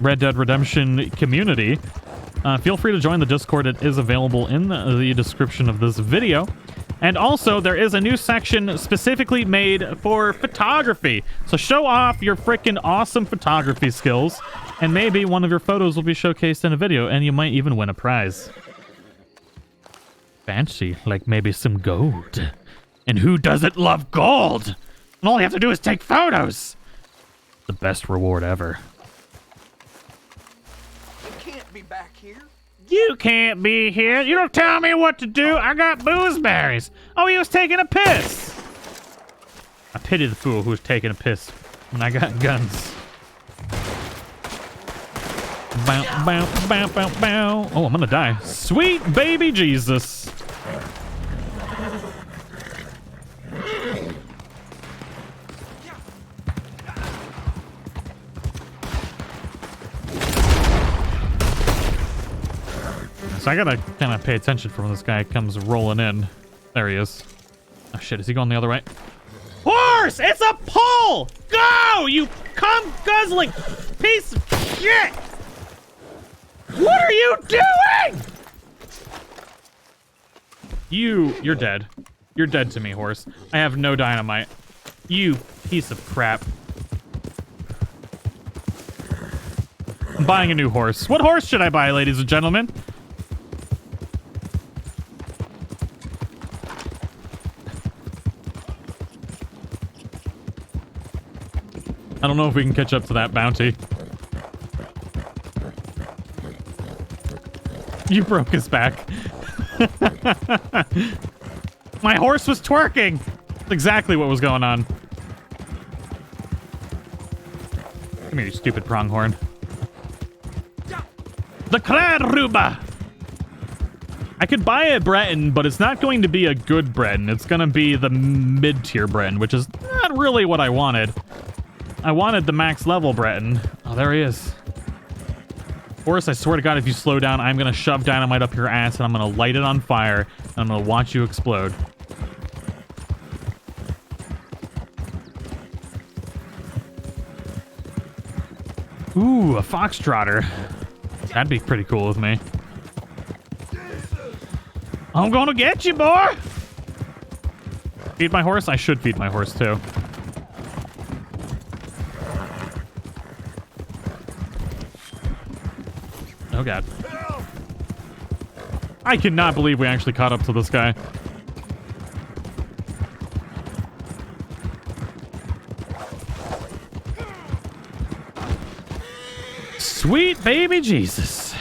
Red Dead Redemption community, feel free to join the Discord. It is available in the description of this video. And also, there is a new section specifically made for photography. So show off your freaking awesome photography skills, and maybe one of your photos will be showcased in a video, and you might even win a prize. Fancy, like maybe some gold. And who doesn't love gold? And all you have to do is take photos. The best reward ever. You can't be back here. You can't be here. You don't tell me what to do. I got boozeberries. Oh, he was taking a piss. I pity the fool who was taking a piss when I got guns. Bow, bow, bow, bow, bow. Oh, I'm gonna die. Sweet baby Jesus. So I gotta kind of pay attention for when this guy comes rolling in. There he is. Oh shit, is he going the other way? Horse! It's a pole! Go! You cum guzzling piece of shit! What are you doing? You're dead. You're dead to me, horse. I have no dynamite. You piece of crap. I'm buying a new horse. What horse should I buy, ladies and gentlemen? I don't know if we can catch up to that bounty. You broke his back. My horse was twerking. That's exactly what was going on. Come here, you stupid pronghorn. The Claruba! I could buy a Breton, but it's not going to be a good Breton. It's going to be the mid-tier Breton, which is not really what I wanted. I wanted the max level Breton. Oh, there he is. Horse, I swear to God, if you slow down, I'm going to shove dynamite up your ass and I'm going to light it on fire and I'm going to watch you explode. Ooh, a foxtrotter. That'd be pretty cool with me. I'm going to get you, boy! Feed my horse? I should feed my horse, too. Oh god. I cannot believe we actually caught up to this guy. Sweet baby Jesus.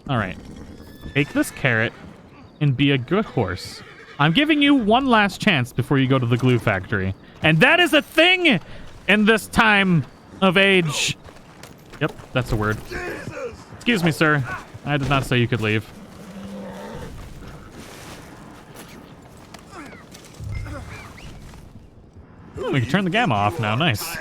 Alright. Take this carrot and be a good horse. I'm giving you one last chance before you go to the glue factory. And that is a thing in this time of age. Yep, that's a word. Excuse me, sir. I did not say you could leave. Ooh, we can turn the gamma off now. Nice.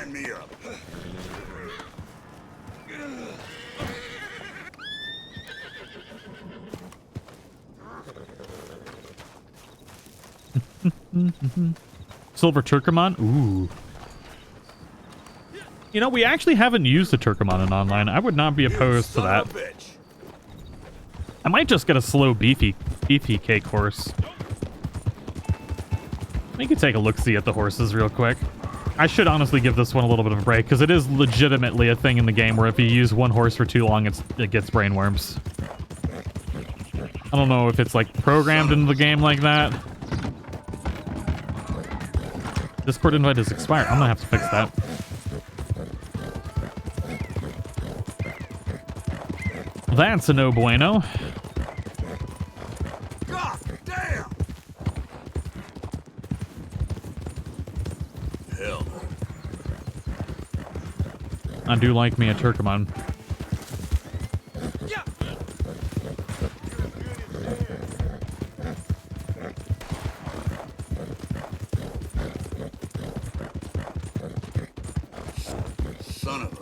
Silver Turkomon? Ooh. You know, we actually haven't used the Turkomon in online. I would not be opposed to that. I might just get a slow beefy cake horse. We could take a look-see at the horses real quick. I should honestly give this one a little bit of a break, because it is legitimately a thing in the game where if you use one horse for too long, it gets brainworms. I don't know if it's like programmed into the game like that. Discord invite is expired. I'm gonna have to fix that. That's a no bueno. God damn! Hell. I do like me a Turkomon. Son of a...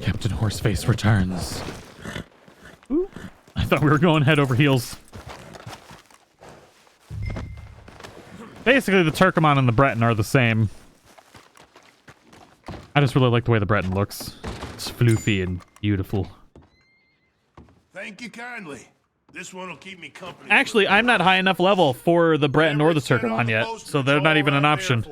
Captain Horseface returns. Ooh. I thought we were going head over heels. Basically, the Turkomon and the Breton are the same. I just really like the way the Breton looks. It's floofy and beautiful. Thank you kindly. This one will keep me company. Actually, I'm not high enough level for the Breton or the Turkomon yet, so they're not even an option.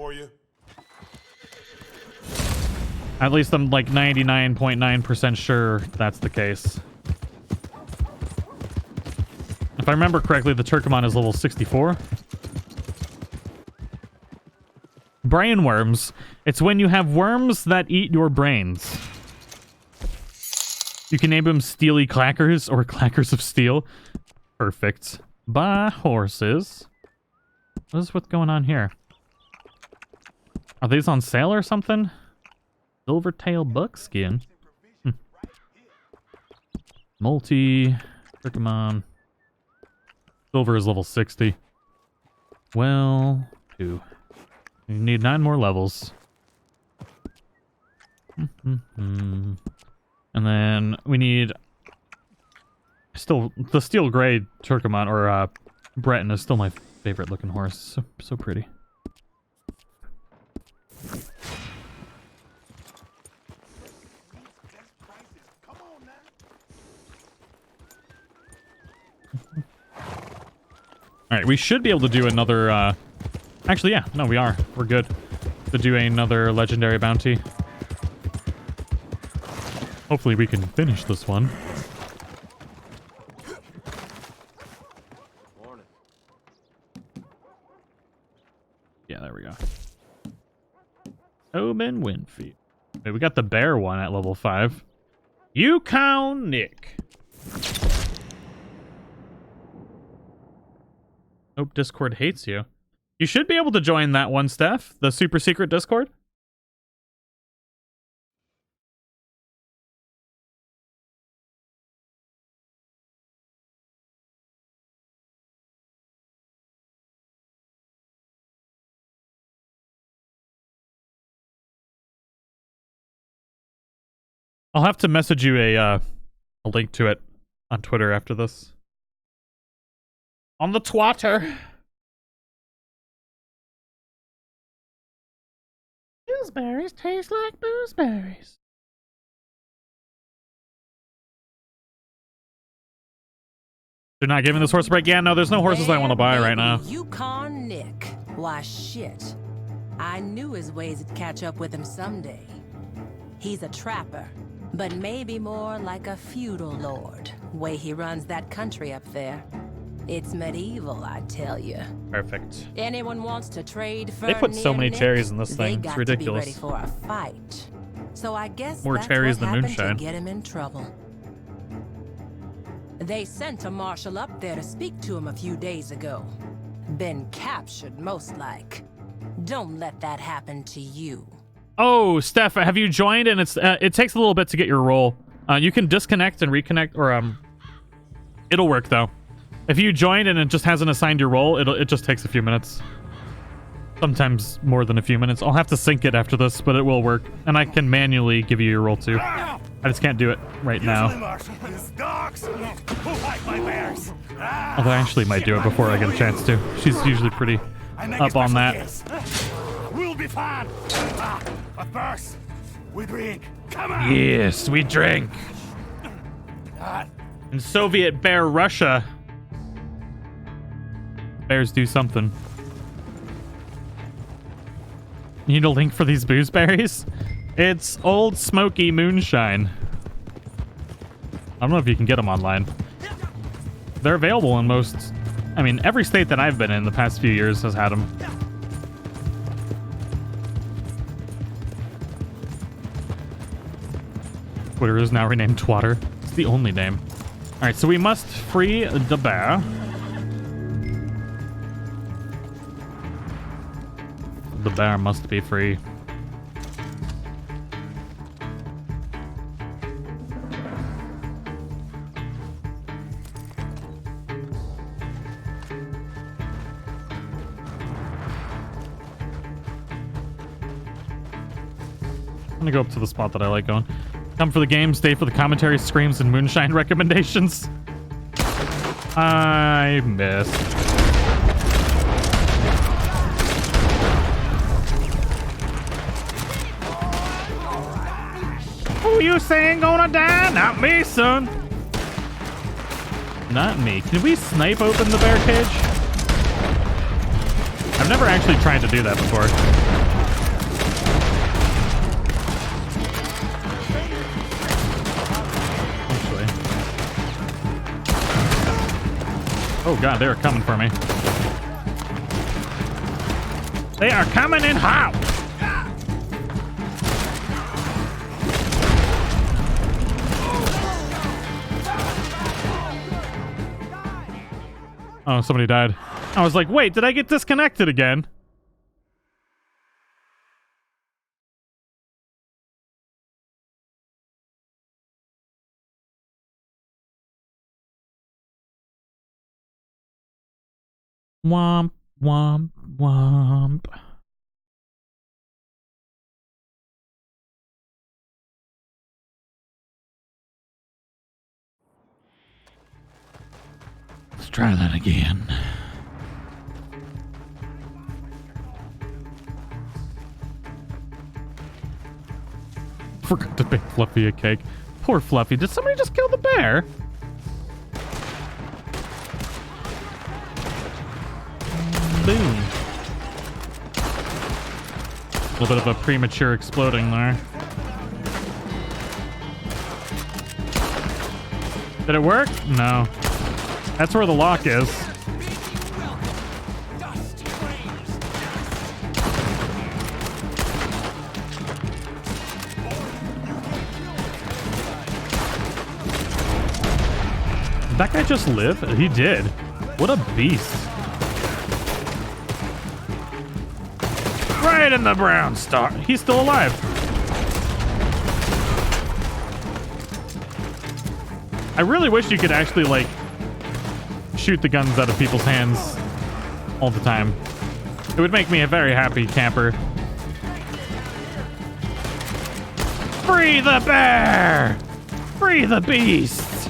At least I'm like 99.9% sure that's the case. If I remember correctly, the Turkomon is level 64. Brain worms. It's when you have worms that eat your brains. You can name them Steely Clackers or Clackers of Steel. Perfect. Buy horses. What is what's going on here? Are these on sale or something? Silvertail buckskin. Multi. Turkomon. Silver is level 60. Well, 2. You need 9 more levels. And then we need still the steel gray Turkomon or Breton is still my favorite looking horse. So pretty. All right, we should be able to do another actually, yeah, no, we are. We're good to do another legendary bounty. Hopefully we can finish this one. Morning. Yeah, there we go. Oben Winfield. Wait, we got the bear one at level 5. Yukon Nick. Hope Discord hates you. You should be able to join that one, Steph. The super secret Discord. I'll have to message you a link to it on Twitter after this. On the twatter. Gooseberries taste like booseberries. They're not giving this horse a break. Yeah, no, there's no horses I want to buy right now. Yukon Nick. Why, shit. I knew his ways would catch up with him someday. He's a trapper, but maybe more like a feudal lord. Way he runs that country up there. It's medieval, I tell you. Perfect. Anyone wants to trade for They put so many Nick, cherries in this they thing. got It's ridiculous. To be ready for a fight. So I guess More that's cherries what than happened moonshine. to get him in trouble. They sent a marshal up there to speak to him a few days ago. Been captured, most like. Don't let that happen to you. Oh, Steph, have you joined? And it takes a little bit to get your role. You can disconnect and reconnect, or it'll work though. If you joined and it just hasn't assigned your role, it just takes a few minutes. Sometimes more than a few minutes. I'll have to sync it after this, but it will work. And I can manually give you your role too. I just can't do it right now. Although I actually might do it before I get a chance to. She's usually pretty up on that. We'll be fine. But first, we drink. Come on. Yes, we drink. In Soviet Bear Russia, bears do something. You need a link for these booseberries? It's Old Smoky Moonshine. I don't know if you can get them online. They're available in most... I mean, every state that I've been in the past few years has had them. Twitter is now renamed Twatter. It's the only name. Alright, so we must free the bear. The bear must be free. I'm gonna go up to the spot that I like going. Come for the game, stay for the commentary, screams, and moonshine recommendations. I missed. Who you saying gonna die? Not me, son. Not me. Can we snipe open the bear cage? I've never actually tried to do that before. Actually. Oh god, they're coming for me. They are coming in hot! Oh, somebody died. I was like, wait, did I get disconnected again? Womp, womp, womp. Let's try that again. Forgot to make Fluffy a cake. Poor Fluffy. Did somebody just kill the bear? Boom. A little bit of a premature exploding there. Did it work? No. That's where the lock is. Did that guy just live? He did. What a beast. Right in the brown star. He's still alive. I really wish you could actually, like, shoot the guns out of people's hands all the time. It would make me a very happy camper. Free the bear! Free the beast!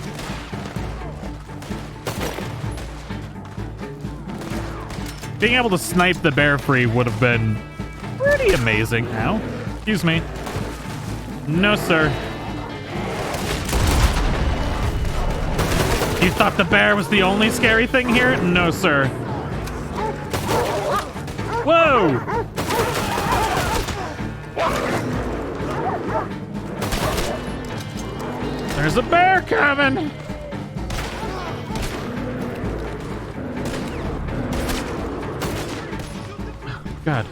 Being able to snipe the bear free would have been pretty amazing. Ow. Excuse me. No, sir. You thought the bear was the only scary thing here? No, sir. Whoa! There's a bear coming! God.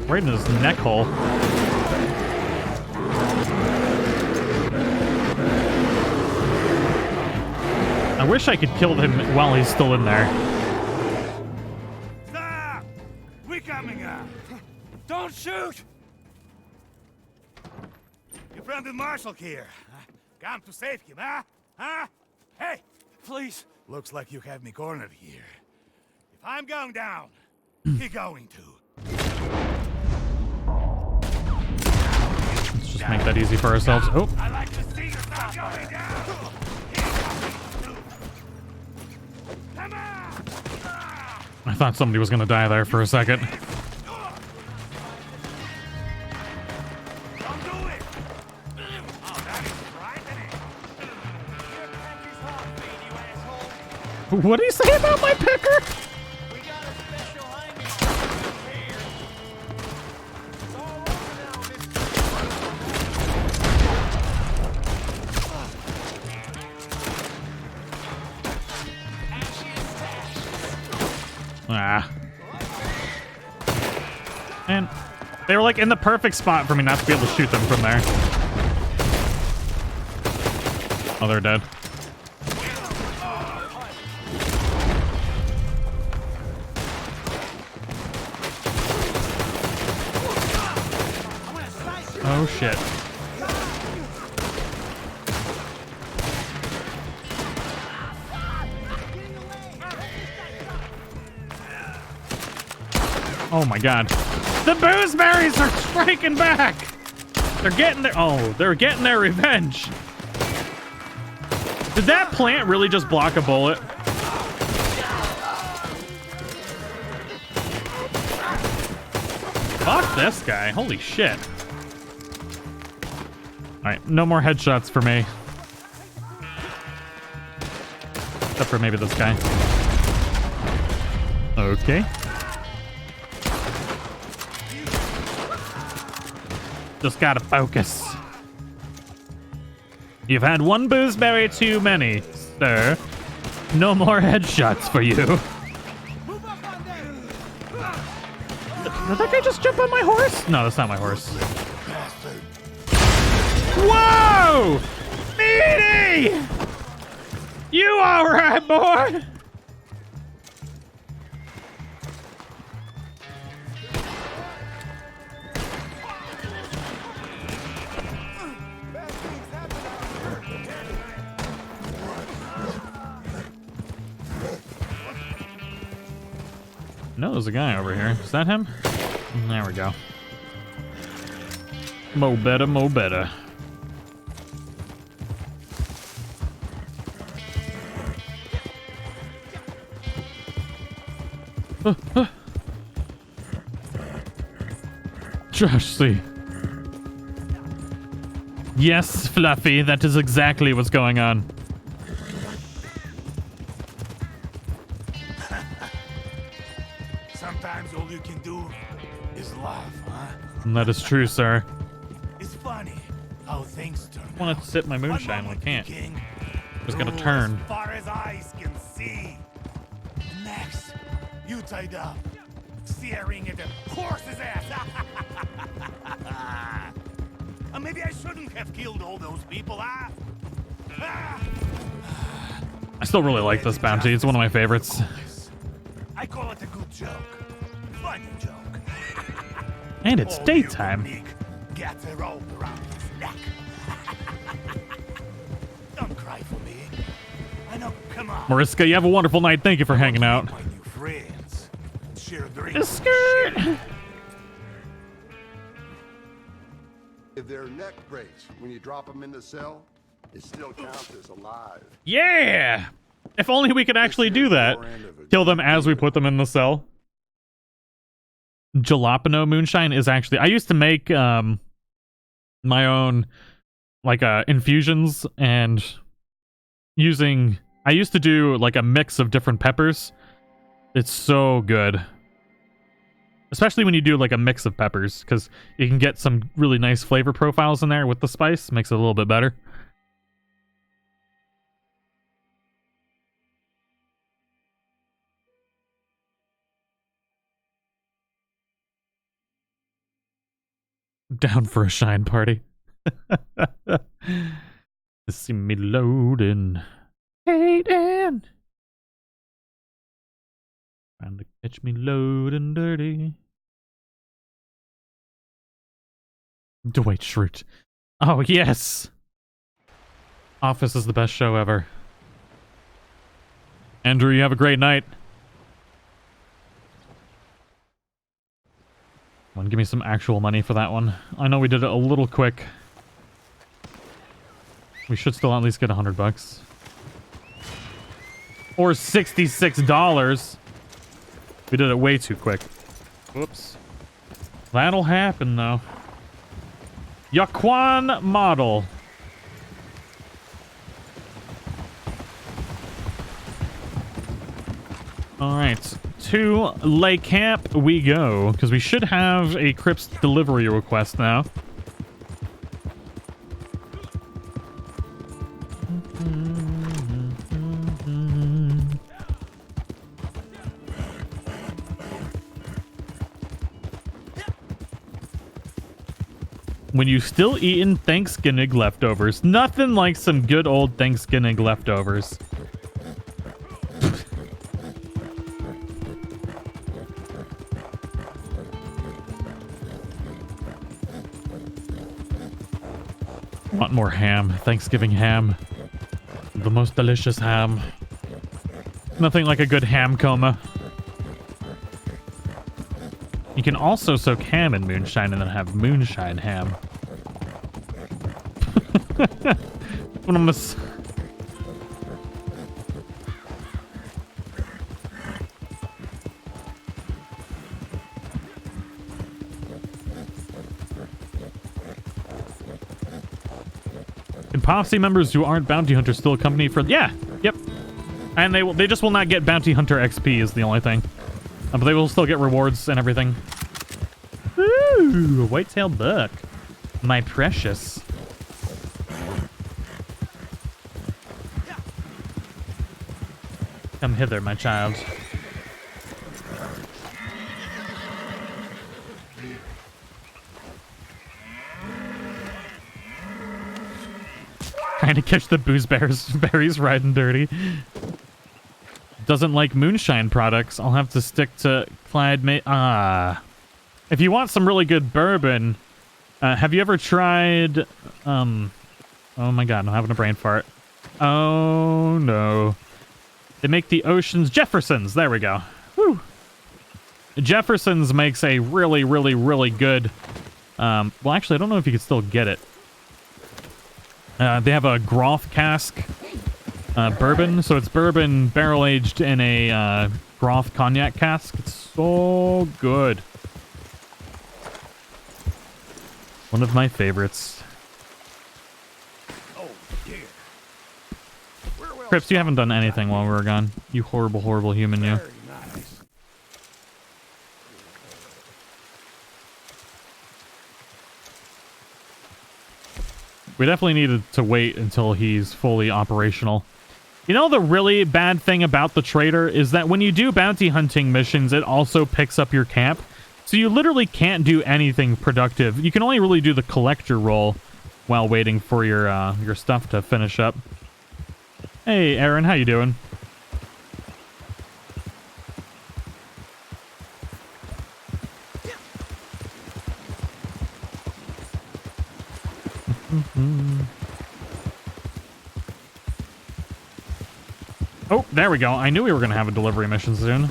Right in his neck hole. I wish I could kill him while he's still in there. Stop! We're coming up. Don't shoot! Your friend the Marshal here. Come to save him, huh? Huh? Hey, please. Looks like you have me cornered here. If I'm going down, you're going to. Let's just make that easy for ourselves. Oh. I like to see yourself going down. Come on! I thought somebody was gonna die there for a second. Don't do it! Oh, that is frightening. Your pecker's hot, man, you asshole. What did he say about my pecker? We got a special hanging here. It's all over now, Ah. And they were like in the perfect spot for me not to be able to shoot them from there. Oh, they're dead. Oh shit. Oh my god. The boozeberries are striking back! They're getting their revenge. Did that plant really just block a bullet? Fuck this guy. Holy shit. Alright, no more headshots for me. Except for maybe this guy. Okay. Just gotta focus. You've had one boozeberry too many, sir. No more headshots for you. Did that guy just jump on my horse? No, that's not my horse. Whoa! Meaty! You alright, boy? No, there's a guy over here. Is that him? There we go. Mo better, mo better. Josh, see. Yes, Fluffy, that is exactly what's going on. Sometimes all you can do is laugh, huh? And that is true, sir. It's funny how things turn. I want to sip my moonshine, we can't. King, Just gotta turn. as far as eyes can see. Next, you tied up, staring at the horse's ass. Maybe I shouldn't have killed all those people, huh? I still really like this bounty. It's one of my favorites. I call it a good joke. Funny joke. And it's daytime. Gets a rope around his neck. Don't cry for me. I know, come on. Mariska, you have a wonderful night. Thank you for hanging out. My new friends. Share a drink. Skirt! If their neck breaks when you drop them in the cell, it still counts as alive. Yeah! If only we could actually do that. Kill them as we put them in the cell. Jalapeno moonshine is actually... I used to make my own like infusions and using... I used to do like a mix of different peppers. It's so good. Especially when you do like a mix of peppers, because you can get some really nice flavor profiles in there with the spice. Makes it a little bit better. Down for a shine party. See me loading. Hayden. Trying to catch me loading dirty. Dwight Schrute. Oh, yes. Office is the best show ever. Andrew, you have a great night. Come on, give me some actual money for that one. I know we did it a little quick. We should still at least get $100. Or $66. We did it way too quick. Whoops. That'll happen, though. Yaquan model. Alright. To Lake Camp we go. Because we should have a Crips delivery request now. When you still eating Thanksgiving leftovers. Nothing like some good old Thanksgiving leftovers. Want more ham. Thanksgiving ham. The most delicious ham. Nothing like a good ham coma. You can also soak ham in moonshine and then have moonshine ham. When I'm Can Popsy members who aren't bounty hunters still accompany for... Yeah, yep. And they just will not get bounty hunter XP is the only thing. But they will still get rewards and everything. Ooh, white-tailed buck. My precious. Come hither, my child. Trying to catch the booze berries riding dirty. Doesn't like Moonshine products. I'll have to stick to Clyde if you want some really good bourbon, have you ever tried oh my god, I'm having a brain fart. Oh no. They make the Oceans Jefferson's. There we go. Whew. Jefferson's makes a really, really, really good well actually I don't know if you can still get it. They have a Groth cask bourbon, so it's bourbon barrel aged in a Groth cognac cask. It's so good. One of my favorites. Oh dear. Crips, you haven't done anything while we were gone. You horrible, horrible human, you. Very nice. We definitely needed to wait until he's fully operational. You know, the really bad thing about the trader is that when you do bounty hunting missions, it also picks up your camp. So you literally can't do anything productive. You can only really do the collector role while waiting for your stuff to finish up. Hey, Aaron, how you doing? Oh, there we go. I knew we were going to have a delivery mission soon.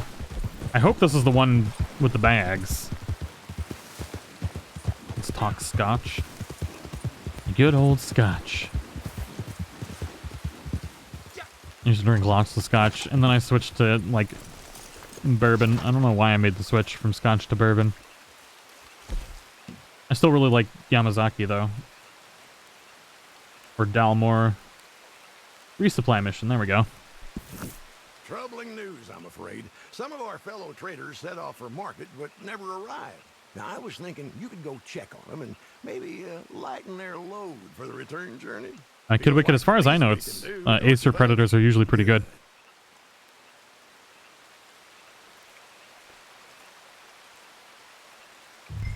I hope this is the one with the bags. Let's talk scotch. Good old scotch. I used to drink lots of scotch, and then I switched to, like, bourbon. I don't know why I made the switch from scotch to bourbon. I still really like Yamazaki, though. Or Dalmore. Resupply mission. There we go. Troubling news, I'm afraid. Some of our fellow traders set off for market, but never arrived. Now, I was thinking you could go check on them and maybe lighten their load for the return journey. Kid Wicked, as far as I know, it's Acer Predators are usually pretty good.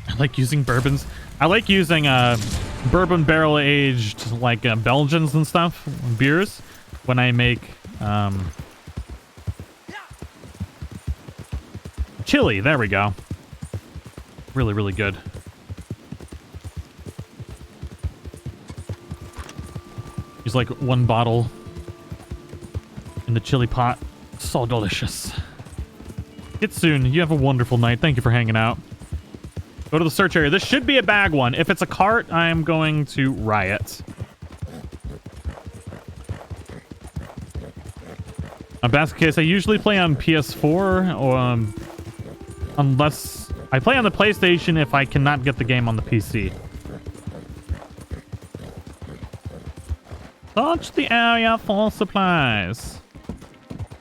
I like using bourbons. I like using bourbon barrel aged like Belgians and stuff, beers, when I make chili. There we go. Really, really good. Use like one bottle in the chili pot. So delicious. Get soon. You have a wonderful night. Thank you for hanging out. Go to the search area. This should be a bag one. If it's a cart, I am going to riot. Basket case, I usually play on PS4 or unless I play on the PlayStation if I cannot get the game on the PC. Search the area for supplies.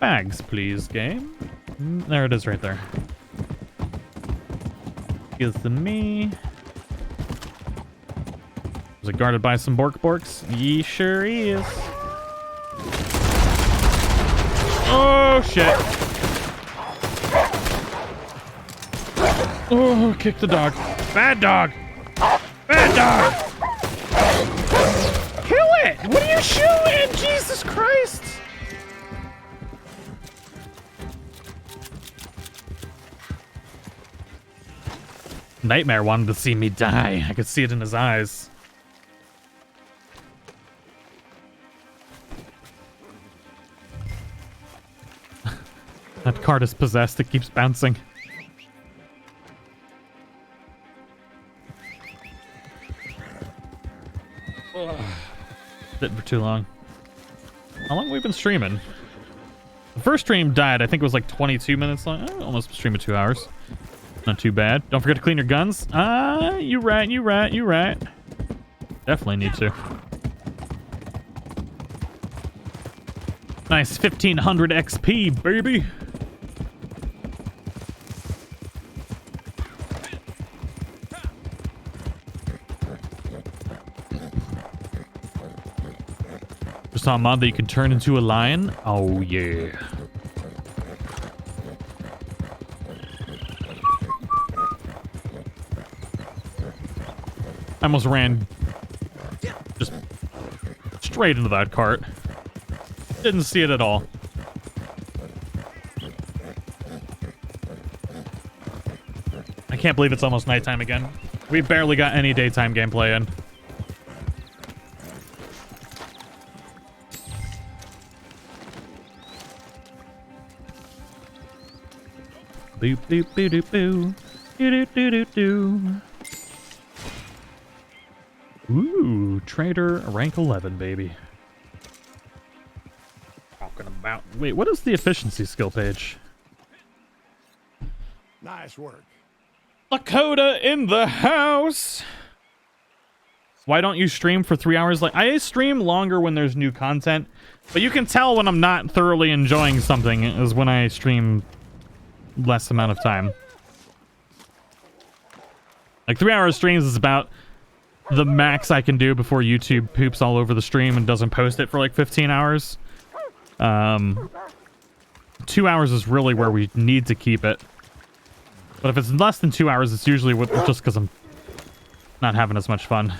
Bags, please, game. There it is right there. Gives them me. Is it guarded by some borks? Ye sure is. Oh, shit. Oh, kick the dog. Bad dog. Bad dog. Kill it. What are you shooting? Jesus Christ. Nightmare wanted to see me die. I could see it in his eyes. That card is possessed. It keeps bouncing. Sitting for too long. How long have we been streaming? The first stream died. I think it was like 22 minutes long. Almost streamed 2 hours. Not too bad. Don't forget to clean your guns. You right. Definitely need to. Nice 1500 XP, baby. Just saw a mod that you can turn into a lion. Oh, yeah. I almost ran just straight into that cart. Didn't see it at all. I can't believe it's almost nighttime again. We barely got any daytime gameplay in. Boop boop boo doo boo. Doo doo doo doo doo. Ooh, trader rank 11, baby. Talking about. Wait, what is the efficiency skill page? Nice work. Lakota in the house. Why don't you stream for 3 hours? Like, I stream longer when there's new content, but you can tell when I'm not thoroughly enjoying something is when I stream less amount of time. Like 3 hour streams is about the max I can do before YouTube poops all over the stream and doesn't post it for like 15 hours. 2 hours is really where we need to keep it. But if it's less than 2 hours, it's usually just because I'm not having as much fun.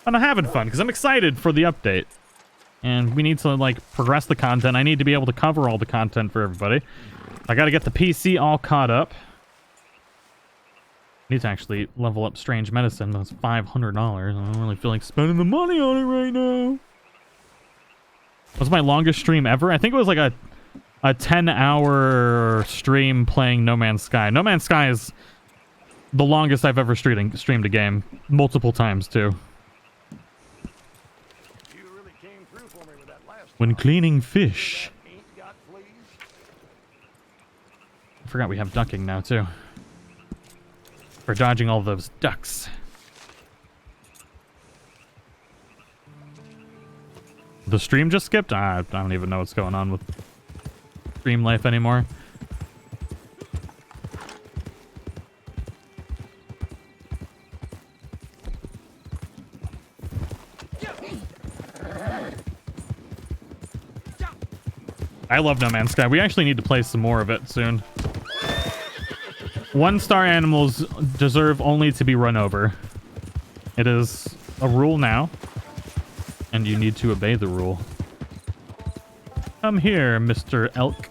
I'm not having fun because I'm excited for the update. And we need to like progress the content. I need to be able to cover all the content for everybody. I got to get the PC all caught up. I need to actually level up Strange Medicine. That's $500. I don't really feel like spending the money on it right now. What's my longest stream ever? I think it was like a 10-hour stream playing No Man's Sky. No Man's Sky is the longest I've ever streamed a game. Multiple times, too. You really came through for me with that last When cleaning fish. one. Ain't got fleas. I forgot we have ducking now, too. For dodging all those ducks. The stream just skipped? I don't even know what's going on with stream life anymore. I love No Man's Sky. We actually need to play some more of it soon. 1-star animals deserve only to be run over. It is a rule now, and you need to obey the rule. Come here, Mr. Elk.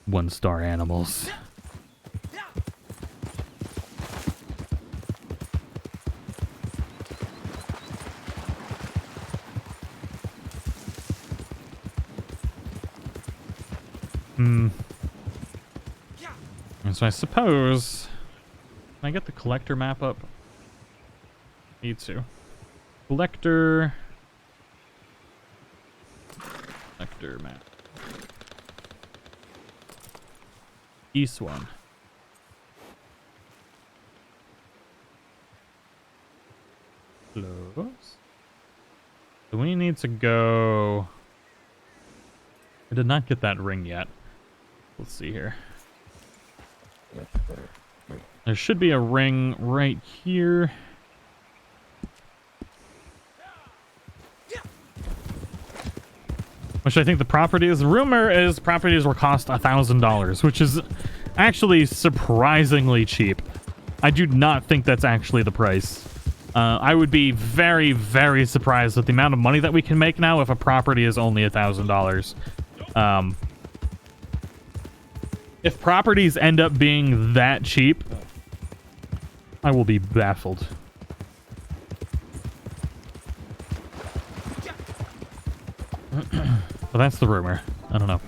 One-star animals. And so I suppose... Can I get the collector map up? Need to. Collector map. East one. Close. So we need to go... I did not get that ring yet. Let's see here. There should be a ring right here. Which I think the property is. The rumor is properties will cost $1,000, which is actually surprisingly cheap. I do not think that's actually the price. I would be very, very surprised at the amount of money that we can make now if a property is only $1,000. If properties end up being that cheap, I will be baffled. But that's the rumor. I don't know.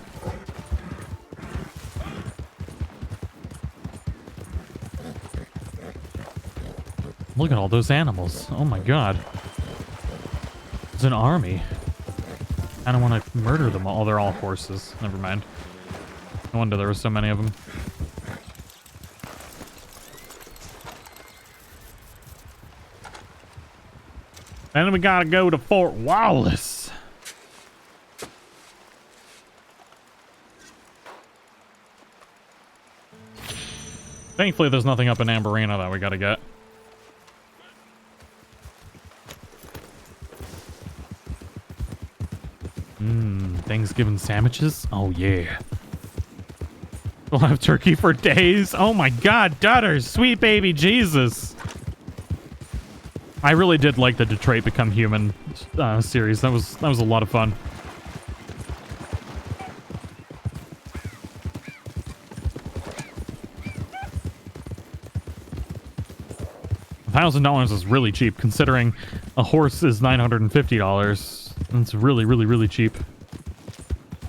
Look at all those animals. Oh my god. It's an army. I don't want to murder them all. They're all horses. Never mind. No wonder there were so many of them. And then we gotta go to Fort Wallace. Thankfully, there's nothing up in Amberina that we gotta get. Thanksgiving sandwiches? Oh, yeah. We'll have turkey for days. Oh, my God. Dutters. Sweet baby Jesus. I really did like the Detroit Become Human series. That was a lot of fun. $1,000 is really cheap, considering a horse is $950. That's really, really, really cheap.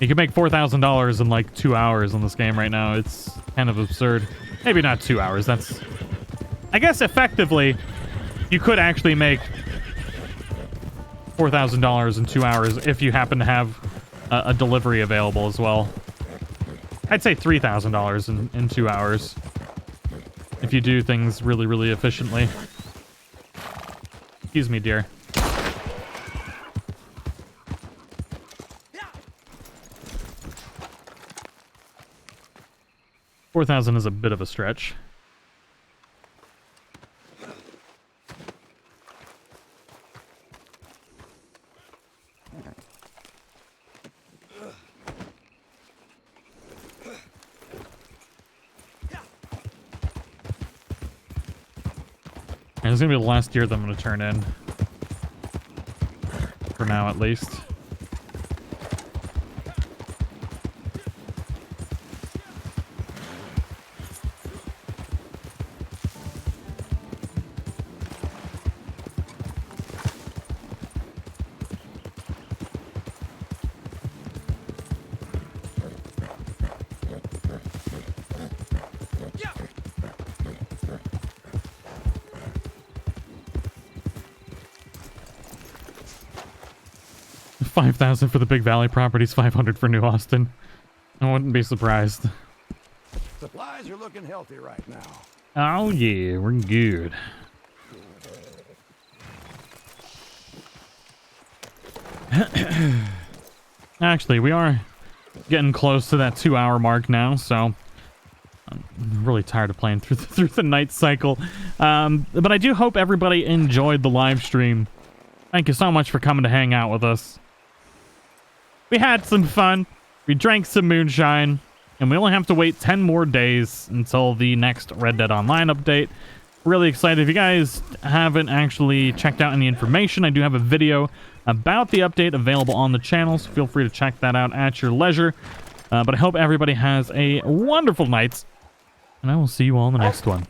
You can make $4,000 in like 2 hours on this game right now. It's kind of absurd. Maybe not 2 hours. That's... I guess effectively, you could actually make $4,000 in 2 hours if you happen to have a delivery available as well. I'd say $3,000 in 2 hours if you do things really, really efficiently. Excuse me, dear. $4,000 is a bit of a stretch. And it's gonna be the last year that I'm gonna turn in. For now, at least. $5,000 for the Big Valley properties, $500 for New Austin. I wouldn't be surprised. Supplies are looking healthy right now. Oh yeah, we're good. Actually, we are getting close to that 2-hour mark now, so I'm really tired of playing through the night cycle. But I do hope everybody enjoyed the live stream. Thank you so much for coming to hang out with us. We had some fun. We drank some moonshine. And we only have to wait 10 more days until the next Red Dead Online update. Really excited. If you guys haven't actually checked out any information, I do have a video about the update available on the channel, so feel free to check that out at your leisure. But I hope everybody has a wonderful night, and I will see you all in the next one.